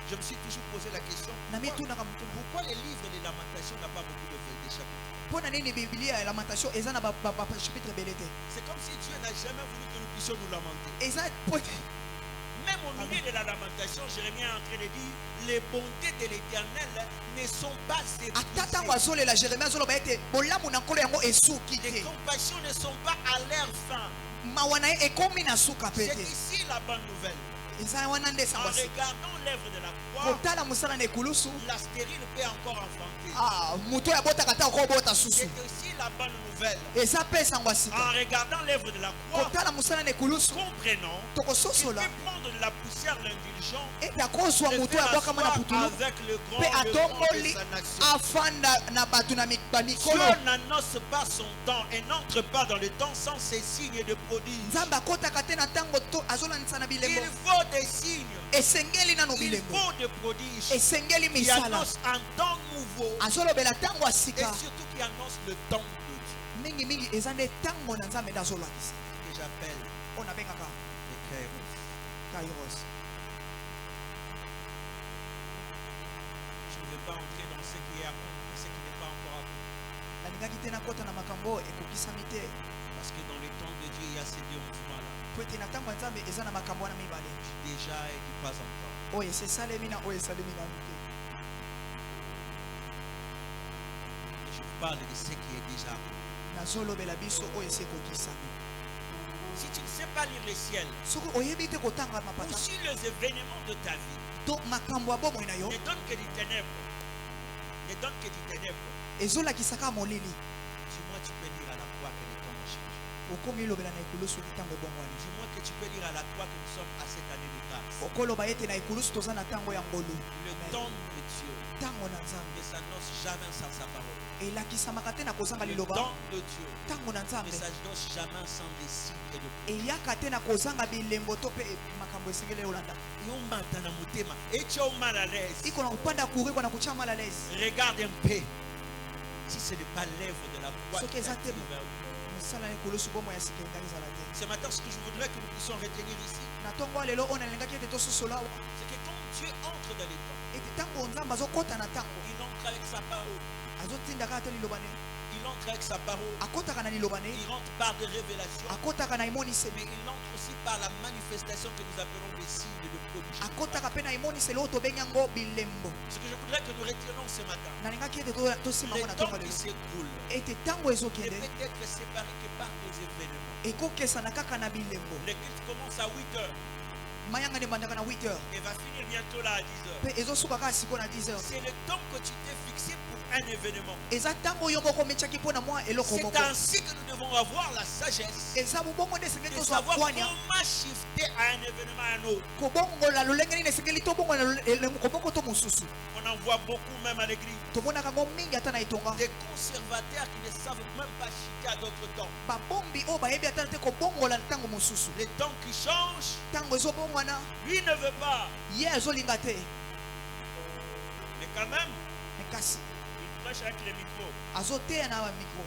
Je me suis toujours posé la question, na mitunaka mutuna pourquoi les livres de lamentation n'ont pas beaucoup de chapitres? mpo na nini biblia ya lamentation eza na bachapitre ebele te. C'est comme si Dieu n'a jamais voulu que nous puissions nous lamenter. Eza po ete Même au milieu de la lamentation, Jérémie est en train de dire, les bontés de l'Éternel ne sont pas ata ntango épuisées. azolela jeremie azoloba ete bolamu na nkolo yango esuki Les te, compassions ne sont pas à leur fin. mawa na ye ekomi na suka mpe C'est te. ici la bonne nouvelle. Eza wana nde En esangwa sika regardant l'œuvre de la croix, kotala mosala na ekulusu. la stérile peut encore enfanter. Moto oyo abotaka ta okobota susu, C'est aussi la bonne nouvelle. eza mpe esangwa En sika regardant l'œuvre de la croix, kotala mosala na ekulusu. comprenons qu'il Tokososola peut prendre de la poussière l'indulgent ete akozwa et moto faire abwakama na asseoir putulu avec le grand mpe le grand de atomboli sa nation. afanda na bato na bamikolo. Dieu n'annonce pas son temps et n'entre pas dans le temps sans ses signes de prodige. Nzambe akotaka te na ntango azolandisa na Il bilembo. faut des signes. Esengeli nano Il bilembo, faut des prodiges esengeli qui misala. annoncent un temps nouveau Azolobela ntango ya et sika surtout qui annoncent le temps de Dieu mingimingi eza nde ntango na nzambe nde azolakisa que j'appelle oyo nabengaka les kairos. kairos. Je ne vais pas entrer dans ce qui est accompli, ce qui n'est pas encore accompli. nalingaki te nakota na makambo oyo ekokisami te, Parce que dans le temps de Dieu, il y a ces deux mouvements-là. po ete na ntango ya nzambe eza na makambo wana mibale Déjà et du pas encore. oyo esalemi na oyo esalemi nanu te. Et je vous parle de ce qui est déjà accompli. nazolobela biso oyo esi ekokisami. Si tu ne sais pas lire le ciel, Soki oyebi te kotanga ou mapata si les événements de ta vie to makambo ya bomoi na yo ne donnent que du ténèbre, ne donnent que du ténèbre, ezolakisaka molili, dis-moi tu peux lire à la croix que les temps ont changé. okomi ilobela na ekulusu ntango ebongwani. Dis-moi que tu peux lire à la croix que nous sommes à cette année de grâce. okoloba ete na ekulusu toza na ntango ya ngolu. Le Amen. temps de Dieu Ntango na nzambe ne s'annonce jamais sans sa parole. elakisamaka te na kozanga Le liloba. temps de Dieu Ntango na ne nzambe s'annonce jamais sans des signes et de eyaka te na kozanga bilembo to mpe makambo esengeli olanda. prodiges. Na motema, et tu es mal à l'aise. iko na kupanda kuri iko na kutia mal à l'aise. Regarde un peu. Si ce n'est pas l'œuvre de la croix Ce qui qu'ils t'a attendent. tiré vers vous. mosala na ekulusu bomoi ya sika elingi ezala te. Ce matin, ce que je voudrais que nous puissions retenir ici, na ntongo ya lelo oyo nalingaki ete tososola awa c'est que quand Dieu entre dans les temps, ete ntango nzambe azokɔta na ntango il entre avec sa parole, azotindaka ate liloba ne il entre avec sa parole. akotaka na liloba ne Il rentre par des révélations. akotaka na emoniseli Mais il entre aussi par la manifestation que nous appelons les signes de prodiges. akotaka mpe na emoniseli oyo tobengi yango bilembo. Ce que je voudrais que nous retenions ce matin, nalingaki ete tosimba ngo les na temps tonga qui lelo s'écoulent ete ntango ne ezokende peut être séparé que par des événements. ekokesana kaka na bilembo. Le culte commence à 8 heures mayanga ebandaka na 8 heures et va finir bientôt là à 10 heures. mpe ezosuka kaka siko na 10 heures. C'est le temps que tu t'es fixé pour un événement. eza ntango yo moko ometiaki mpo na mwa eloko C'est moko. ainsi que nous devons avoir la sagesse eza bobongo nde esengeli de tozwa savoir kwanya comment shifter à un événement à un autre. kobongola lolenge nini esengeli tobongola kobongo to mosusu. On en voit beaucoup même à l'église. tomonaka ngo mingi ata na etonga Des conservateurs qui ne savent même pas shifter à d'autres temps. babombi oyo bayebi ata te kobongola ntango mosusu. Les temps qui changent, ntango ezobongwana lui ne veut pas. ye azolinga te Mais quand même, me kasi il prêche avec les micros. azoteya na bamikro.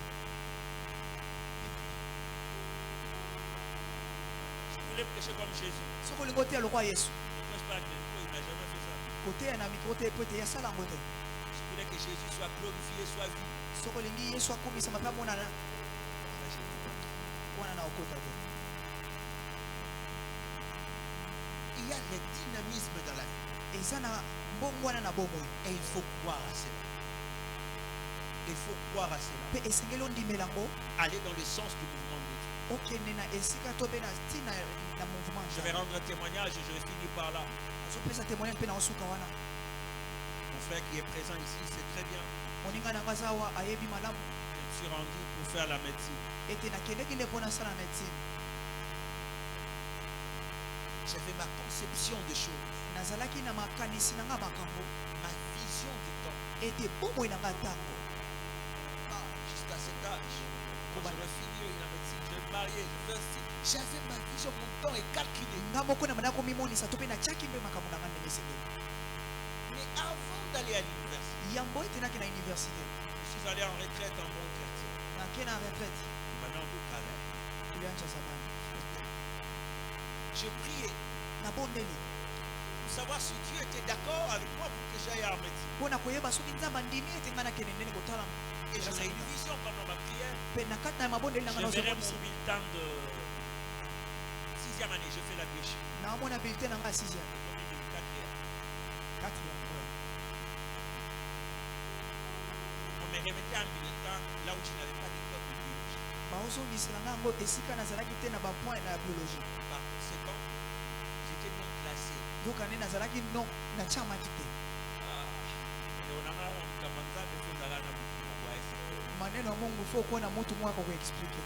Je voulais prêcher comme Jésus. soki olingi oteya lokwa yesu Il ne prêche pas avec les micros, il n'a jamais fait ça. koteya na mikro te po ete yasala yango te. Je voulais que Jésus soit glorifié, soit vu. soki olingi yesu akumisama mpe amonana wana na okota te. Il y a le dynamisme dans la vie. eza na mbongwana na bomoi Et il faut croire à cela. Il faut croire à cela. mpe esengeli ondimela yango Aller dans le sens du mouvement de Dieu. okende na esika to mpe na ntina na mouvement. Je vais rendre un témoignage et je vais finir par là. azopesa témoignage mpe na osuka wana. Mon frère qui est présent ici, c'est très bien. moninga na nga aza awa ayebi malamu Je me suis rendu pour faire la médecine. ete nakendeki nde mpo nasala médecine. J'avais ma conception des choses, nazalaki na makanisi na nga makambo ma vision du temps. ete bomoi na nga ntango Jusqu'à cet âge, quand j'aurais fini la médecine, je vais me marier, je fais ainsi. J'avais ma vision, mon temps est calculé. nga moko na banda komimonisa to mpe natiaki mpe makambo na nga ndenge esengeli. Mais avant d'aller à l'université, yambo ete nake na université je suis allé en retraite en bon quartier. nake na retraite Maintenant, de Calais. tulianja zamani Je priais nabondeli pour savoir si Dieu était d'accord avec moi pour que j'aille en médecine. mpo na koyeba soki nzambe andimi ete nga nakende ndeni kotala Et j'aurais une vision pendant ma prière. mpe na kati na mabondeli na nga Je verrai nazomonisa mon bulletin de 6e année, je fais la biochimie. naomona bulletin na nga 6e Comme il est 4e. On me remettait un bulletin là où je n'avais pas d'école de biologie. baozongisela nga yango esika nazalaki te na bapoint na biologie Par conséquent, j'étais non classé. yoka nde nazalaki no natiamaki te maneno ya mungu fo okuwa mutu mwako kuexplike.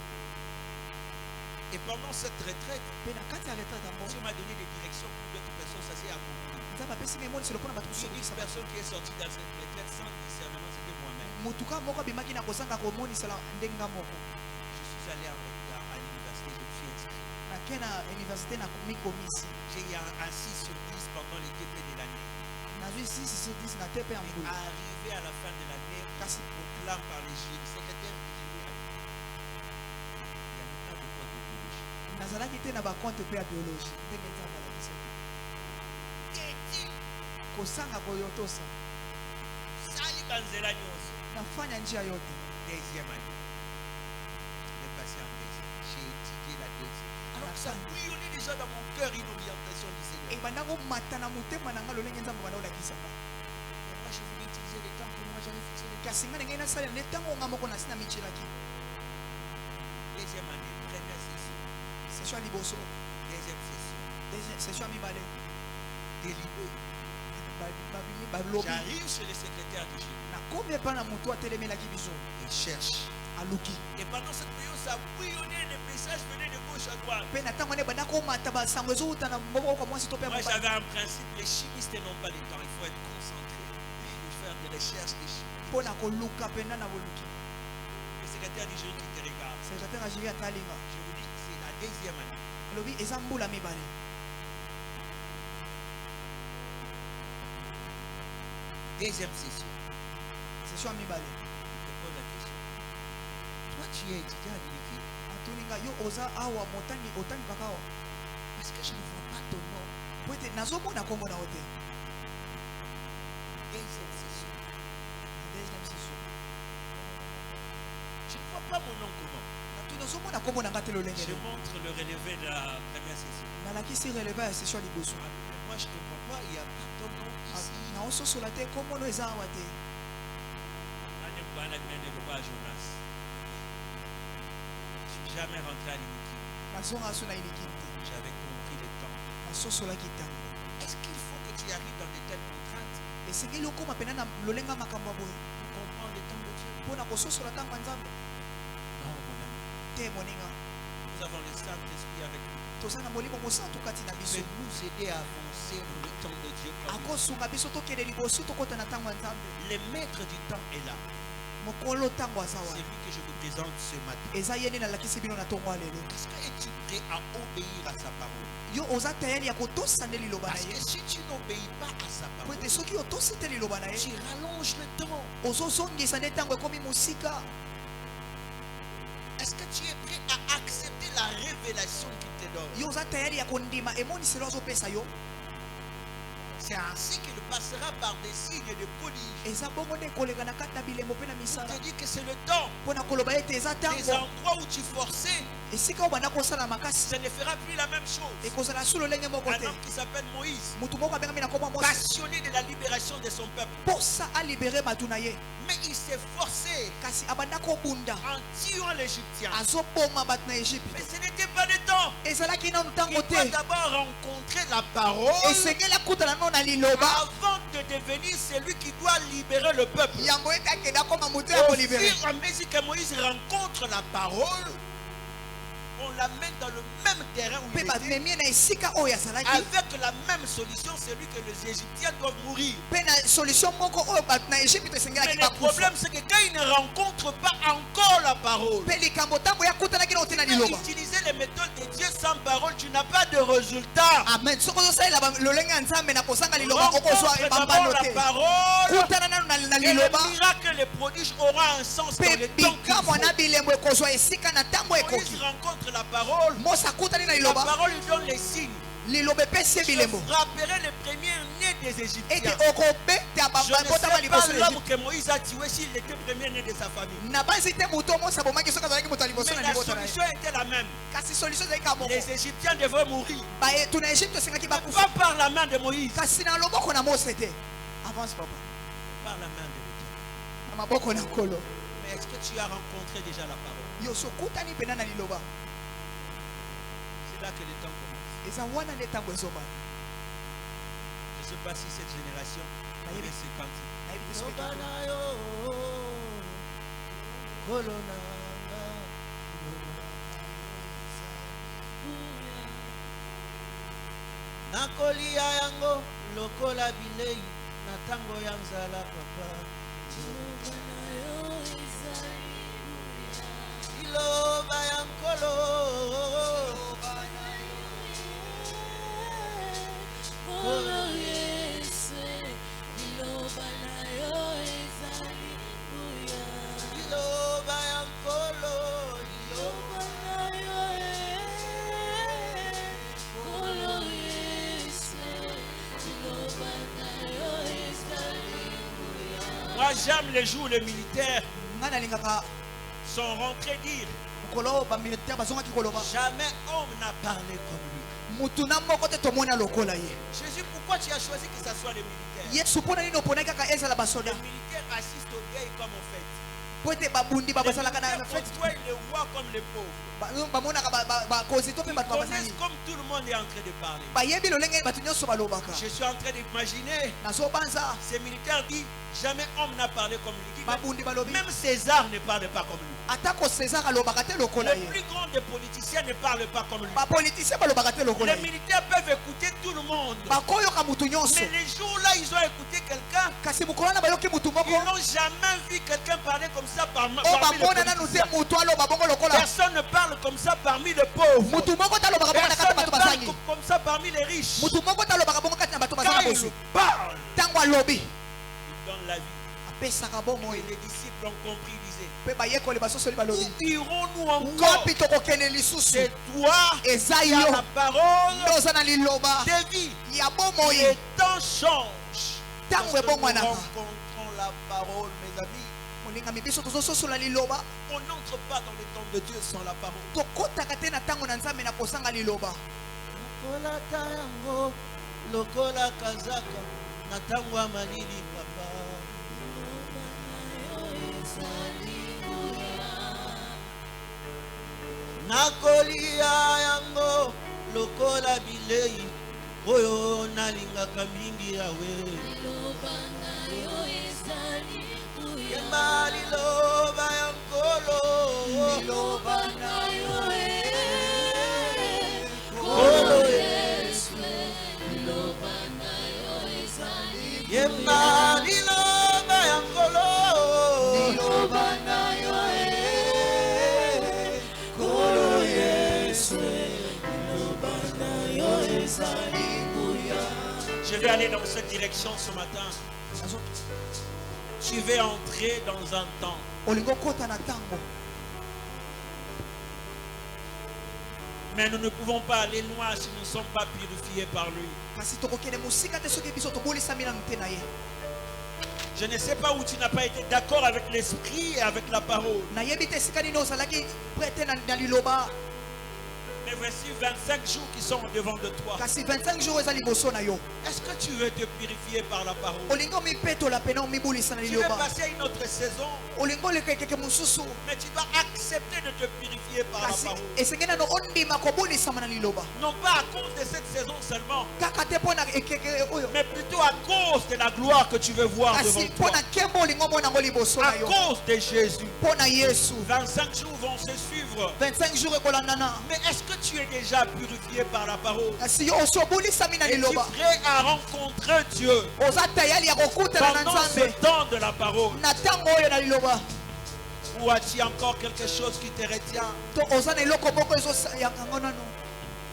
Et pendant cette retraite, mpe na kati ya retraite yango Dieu m'a donné des directions pour d'autres personnes, ça s'est accompli. nzambe apesi nga emoniselo mpona bato Une kosokisa personne qui est sortie dans cette retraite sans discernement, c'était moi-même. motuka moko abimaki na kozanga komonisela ndenga moko Je suis allé à l'université, je me suis inscrit. nake na université na mikomisi J'ai eu un 6 sur 10 pendant les TP de l'année. nazwi 6 sur 10 na tepe ya mbulu Arrivé à la fin de l'année, kasi proclame par les secrétaires du jury. Il n'y avait pas de quoi de biologie. nazalaki te na bakonte mpe ya biologie ndenge nzambe alakisaki kosanga koyotosa Sali banzela nyonso. nafanya njia yote. Deuxième année. Je vais passer en deuxième. J'ai étudié la deuxième. Alors que ça bouillonnait déjà dans mon cœur une orientation du Seigneur. ebanda komata na motema na nga lolenge nzambe banda olakisanga Et moi, je voulais utiliser les temps pour moi, j'avais fixé les temps. kasi nga ndenge nasalela nde ntango nga moko nasi na micelaki Deuxième année, première session, session ya liboso deuxième session, session ya mibale délibéré. balobi J'arrive chez le secrétaire du jury nakomi epa na motu atelemelaki biso et cherche. aluki Et pendant cette période, ça bouillonnait, les messages venaient de gauche à droite. mpe na ntango wana ebanda komata basango ezowuta na moboko mwasi to mpe Moi, mobali. j'avais un principe, les chimistes n'ont pas le temps, il faut être concentré. Il faut faire des recherches, des chimistes. mpo na koluka mpena na boluki Le secrétaire du jury qui te regarde, secrétaire ya juri atalinga je vous dis, c'est la deuxième année. alobi eza mbula mibale Deuxième session. session ya mibale Je te pose la question. Toi, tu es étudiant à l'université. atolinga yo oza awa motani otani kaka awa Parce que je ne vois pas ton nom. po ete nazomona nkombo na yo te. Deuxième session. Deuxième session. pas mon nom comment. Je montre le relevé de la première session. Moi, je ne comprends pas, il n'y a pas ton nom ici. Je ne suis jamais rentré à l'iniquité. J'avais compris le temps. Est-ce qu'il faut que tu arrives dans de telles contraintes pour comprendre le temps de Dieu? Non, mon ami. Nous avons le Saint-Esprit avec nous. Il peut nous aider à avancer dans le temps de Dieu. Le maître du temps est là. C'est lui que je vous présente ce matin. Est-ce que es-tu prêt à obéir à sa parole? Parce que si tu n'obéis pas à sa parole, tu rallonges le temps. Est-ce que tu es prêt à accepter la révélation qu'il te donne? C'est ainsi qu'il passera par des signes et des prodiges. Il te dit que c'est le temps. Les endroits où tu forçais, ce ne fera plus la même chose. Un homme qui s'appelle Moïse, passionné de la libération de son peuple. Mais il s'est forcé en tuant l'Égyptien. Mais ce n'était pas le temps. Il doit d'abord rencontrer la parole avant de devenir celui qui doit libérer le peuple. Au fur et à mesure que Moïse rencontre la parole, on l'amène dans le même terrain où il était, avec la même solution, celui que les Égyptiens doivent mourir. Mais le problème, c'est que quand il ne rencontre pas encore la parole, tu peux utiliser les méthodes de Dieu sans parole, tu n'as pas de résultat. Amen. Rencontre d'abord la parole, et le miracle, les prodiges auront un sens dans le temps qu'il faut. Moïse rencontre la parole lui donne les signes. Je frapperai les premiers-nés des Égyptiens. Je ne sais pas l'homme que Moïse a tué s'il était premier-né de sa famille. Mais la solution était la même. Les Égyptiens devraient mourir. Pas par la main de Moïse. Par la main de l'Éternel. Mais est-ce que tu as rencontré déjà la parole? C'est là que le temps commence. Je ne sais pas si cette génération connaît ce cantique. Nakolia yango lokola bilei na tango ya nzala papa. Iloba yankolo. Moi j'aime les jours où les militaires sont rentrés dire jamais homme n'a parlé comme lui. Jésus, pourquoi tu as choisi que ce soit les militaires? Les militaires assistent aux vieilles comme on fait. Toi, il les voit comme les pauvres. Ils connaissent comme tout le monde est en train de parler. Je suis en train d'imaginer ces militaires disent jamais homme n'a parlé comme lui. Même César ne parle pas comme lui. Le plus grand des politiciens ne parle pas comme lui. Les militaires peuvent écouter tout le monde. Mais les jours-là, ils ont écouté quelqu'un. Ils n'ont jamais vu quelqu'un parler comme ça parmi les politiciens. Personne ne parle comme ça parmi les pauvres. Personne ne parle comme ça parmi les riches. Quand ils parlent, ils donnent la vie. Et les disciples ont compris, ils disaient, où irons-nous encore? C'est toi qui as la parole de vie. Les temps changent. Lorsque nous rencontrons la parole, mes amis, molingami biso tozososola liloba On n'entre pas dans le temps de Dieu sans la parole. tokotaka te na ntango na nzambe na kosanga liloba Lokola kayango, lokola kazaka, na tango ya malili papa. Nakolia yango, lokola bilei, oyo nalingaka mingi yawe. Yemba liloba yankolo, liloba na yo kolo Yesu, liloba na yo ezali. Yemba liloba yankolo, liloba na yo kolo Yesu, liloba na yo ezali. Je vais aller dans cette direction ce matin. Tu vas entrer dans un temps. olingo kota na ntango Mais nous ne pouvons pas aller loin si nous ne sommes pas purifiés par lui. kasi tokokende mosika te soki biso tobolisami na mute na ye Je ne sais pas où tu n'as pas été d'accord avec l'esprit et avec la parole. nayebi te esika nini ozalaki prete na liloba Mais voici 25 jours qui sont devant de toi. kasi 25 jours eza liboso na yo Est-ce que tu veux te purifier par la parole? olingo mipetola pena omibulisa na Tu veux liloba passer une autre saison, olingo oleka ekeke mosusu mais tu dois accepter de te purifier par la kasi parole. esengeli nano ondima kobulisama na liloba Non pas à cause de cette saison seulement, kaka te mpo na ekeke oyo mais plutôt à cause de la gloire que tu veux voir devant kasi mpo toi. na nkembo olingo omona yango liboso À na yo cause de Jésus. mpo na yesu 25 jours vont se suivre. 25 jours ekolandana Mais est-ce que tu es déjà purifié par la parole? kasi yo osi obulisami na Es-tu liloba prêt à rencontrer Dieu oza tayali ya kokutana na pendant ce nzambe temps de la parole? na ntango oyo na liloba Ou as-tu encore quelque chose qui te retient? to oza na eloko moko ezoyangango nano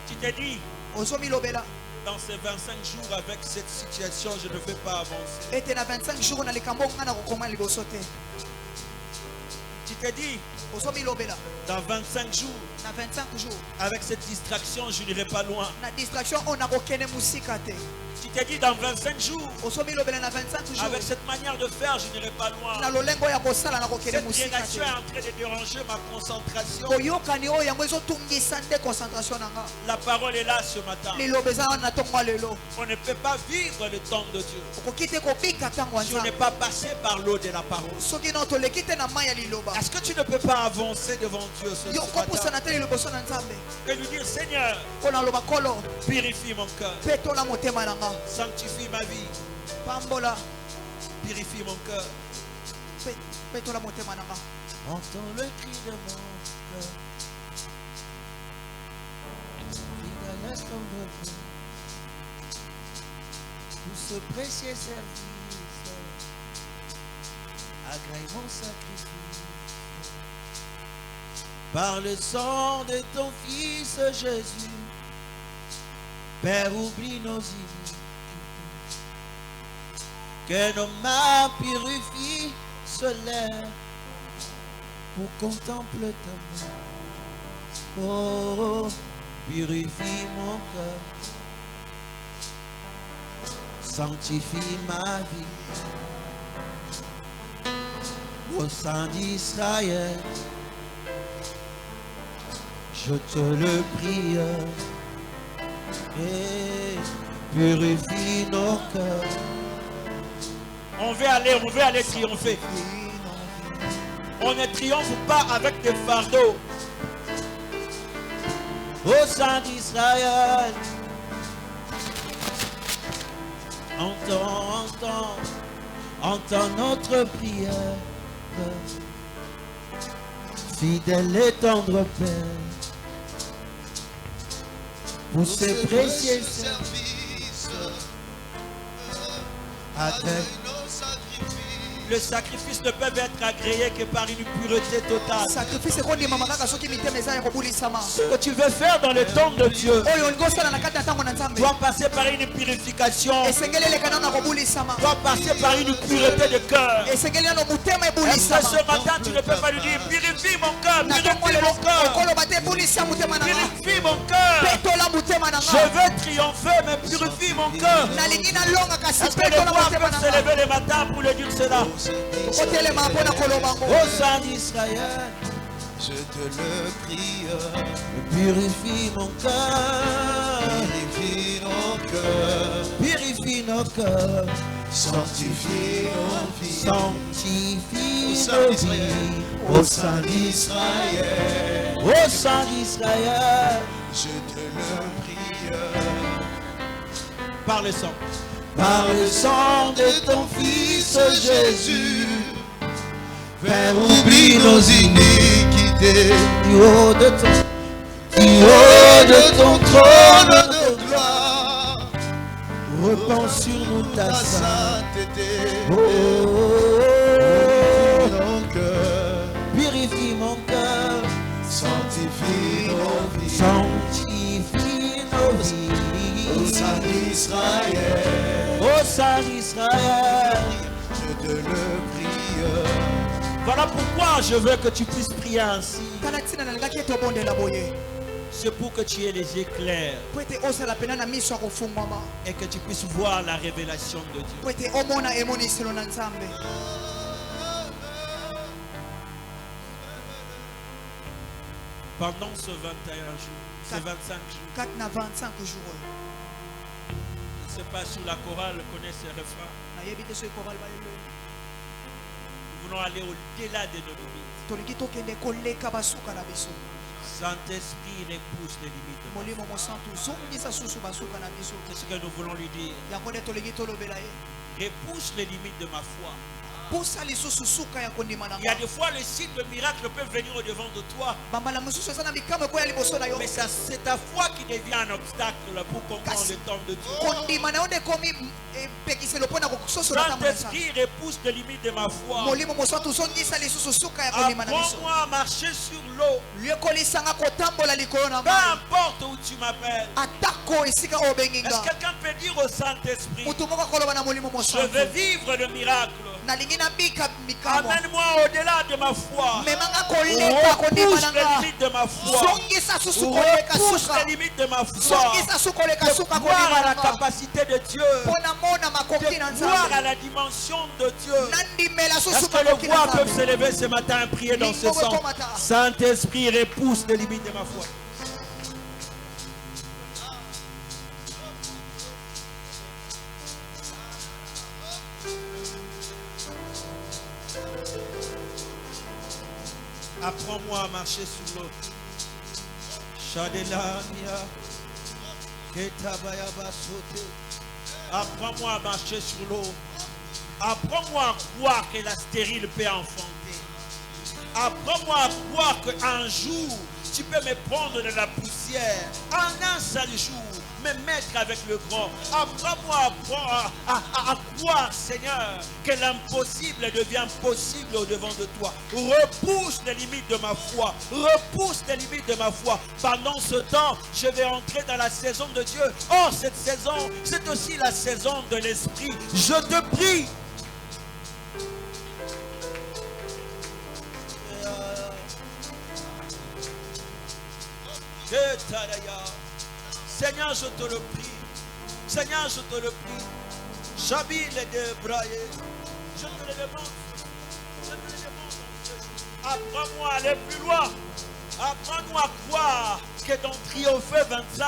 Tu te dis, ozomilobela dans ces 25 jours avec cette situation, je ne vais pas avancer. ete na 25 jours na likambo nga na kokoma liboso te Tu te dis, ozomilobela dans 25 jours, na 25 jours avec cette distraction, je n'irai pas loin. na distraction oyo nakokende mosika te Tu te dis, dans 25 jours, ozomilobela na 25 jours avec cette manière de faire, je n'irai pas loin. na lolengo ya kosala nakokende Cette mosika réaction est te en train de déranger ma concentration. boyokani oyo yango ezotungisa nde concentration na nga La parole est là ce matin. liloba eza wana na ntongo ya lelo On ne peut pas vivre le temps de Dieu okoki te kobika ntango ya si on n'est nzambe pas passé par l'eau de la parole. soki no toleki te na mai ya liloba Est-ce que tu ne peux pas avancer devant Dieu ce yo matin kopusana te liboso na nzambe et lui dire, Seigneur, mpo na loba kolo purifie mon cœur, petola motema na nga sanctifie ma vie, pambola purifie mon cœur. petola motema na nga Entends le cri de mon cœur. Fidèle est ton repos. Pour ce précieux service, agrée mon sacrifice. Par le sang de ton Fils Jésus, Père, oublie nos iniquités. Que nos mains purifient solaire pour contempler ta main. Oh, purifie mon cœur, sanctifie ma vie. Au sein d'Israël, je te le prie, et purifie nos cœurs. On veut aller triompher. On ne triomphe pas avec des fardeaux. Au sein d'Israël, entends notre prière. Fidèle et tendre Père, pour ces précieux services, avec le sacrifice ne peut être agréé que par une pureté totale. sacrifice ekondima kaka soki mitema eza ya kobulisama Ce que tu veux faire dans le temps de Dieu oyo olingi osala na kati ya ntango na nzambe doit passer par une purification, esengeli eleka nano na kobulisama doit passer par une pureté de cœur. esengeli nano motema Est-ce que ebulisama ce matin tu ne peux pas lui dire, purifie mon cœur, na ntongo purifie lelo mon cœur, okoloba te ebulisa motema na nga purifie mon cœur. petola motema na Je nga veux triompher, mais purifie mon cœur. nalingi nalonga kasi Est-ce que les petola voix motema peuvent na se nga lever le matin pour le dire cela? tokotelema mpona koloba ngo Ô sang d'Israël, Je te le prie, purifie mon cœur, purifie nos cœurs, purifie nos cœurs, sanctifie nos vies. sanctifie Ô nos sang vies. Ô sang d'Israël, Ô sang d'Israël, je te le prie, par le sang, par le sang de ton Fils Jésus, faire oublier nos iniquités, du haut de ton, du haut de ton trône de gloire, repens sur nous ta ta sainteté. sainteté. Oh, Nos cœurs, purifie mon cœur, sanctifie nos vies. sanctifie nos Ô vies. sang d'Israël, Ô sang d'Israël, je te le prie. voilà pourquoi je veux que tu puisses prier ainsi. tala ntina nalingaki ete obondela boye C'est pour que tu aies les éclairs po ete osala pena na miso ya kofungwama et que tu puisses voir la révélation de Dieu. po ete omona emoniselo na nzambe Pendant ce 21 jours, ces 25 jours, kati na 25 jours oyo je ne sais pas si la chorale connaît ces refrains. nayebi te soki koral balelo Nous voulons aller au-delà de nos limites. tolingi tokende koleka basuka na biso Saint-Esprit repousse les limites. molimo mosantu zongisa susu basuka na biso C'est ce que nous voulons lui dire. yango nde tolingi tolobela ye Repousse les limites de ma foi. pusa lisusu suka ya kondima na Il y a nga des fois les signes de miracle peuvent venir au devant de toi, bambala mosusu eza na bikambo ekoya liboso na yo mais c'est ta foi qui devient un obstacle pour comprendre le temps de Dieu. kondima na yo nde ekomi epekiselo mpo na kososola ntango na nzambe Saint-Esprit repousse les limites de ma foi. molimo mosantu zongisa lisusu suka ya kondima na biso Apprends-moi à marcher sur l'eau. yekolisanga kotambola likolo na Peu mai importe où tu m'appelles. atako esika oyo obengi Est-ce nga que quelqu'un peut dire au Saint-Esprit, motu moko akoloba na molimo je mosantu veux vivre le miracle. nalingi nabika mikambo Amène-moi au-delà de ma foi. memanga koleka kondima Repousse na les nga limites de ma foi. zongisa susu koleka Repousse suka les limites de ma foi. zongisa su koleka suka De voir kondima à la na nga capacité de Dieu. mpo na mona makoki na De voir à nzambe la dimension de Dieu. nandimela Est-ce susu que les makoki na voix peuvent nzambe se lever ce matin et prier dans ce sens? Saint-Esprit, repousse les limites de ma foi. Apprends-moi à marcher sur l'eau. Shadelania, Ketabayaba sauté. Apprends-moi à marcher sur l'eau. Apprends-moi à croire que la stérile peut enfanter. Apprends-moi à croire qu'un jour, tu peux me prendre de la poussière. En un seul jour, me mettre avec le grand. Apprends-moi à croire, Seigneur, que l'impossible devient possible au devant de toi. Repousse les limites de ma foi. Repousse les limites de ma foi. Pendant ce temps, je vais entrer dans la saison de Dieu. Or, cette saison, c'est aussi la saison de l'Esprit. Je te prie. Seigneur, je te le prie. Seigneur, je te le prie. J'habille les deux bras. Je te le demande. Je te le demande. Apprends-moi à aller plus loin. Apprends-nous à croire que dans Triomphe 25,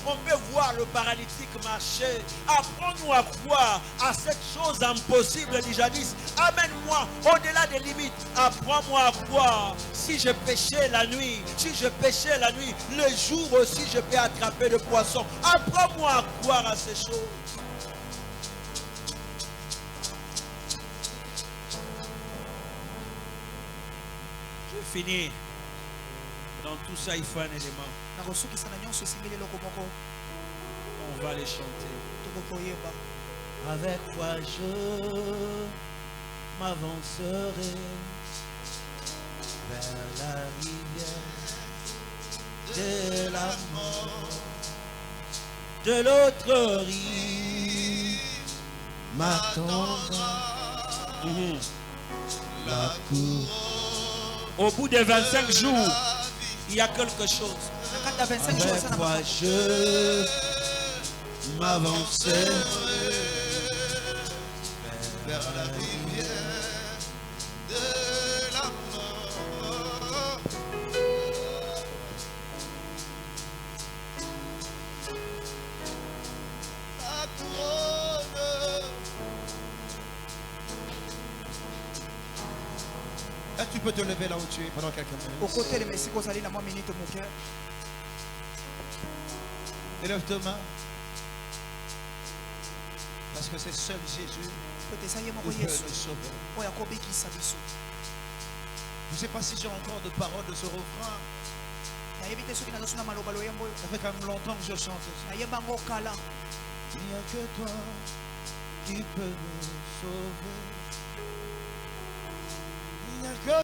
on peut voir le paralytique marcher. Apprends-nous à croire à cette chose impossible du jadis. Amène-moi au-delà des limites. Apprends-moi à croire. Si je pêchais la nuit, le jour aussi je peux attraper le poisson. Apprends-moi à croire à ces choses. Je finis. Dans tout ça, il faut un élément. On va les chanter. Avec toi, je m'avancerai vers la rivière de la mort. De l'autre rive m'attendra la cour. Au bout de 25 jours, il y a quelque chose. Avec toi, je m'avancerai vers la rivière Tu peux te lever là où tu es pendant quelques minutes. okotele mesika ozali na mwa minute moke. Élève tes mains. Parce que c'est seul Jésus Kote eza ye moko qui peut Yesu nous sauver. oyo akobikisa biso. Je ne sais pas si j'ai encore de paroles de ce refrain. Nayebi te soki nazosuna maloba loyembo oyo. Ça fait quand même longtemps que je chante ça. Nayeba ngo kala. Il n'y a que toi qui peux nous sauver.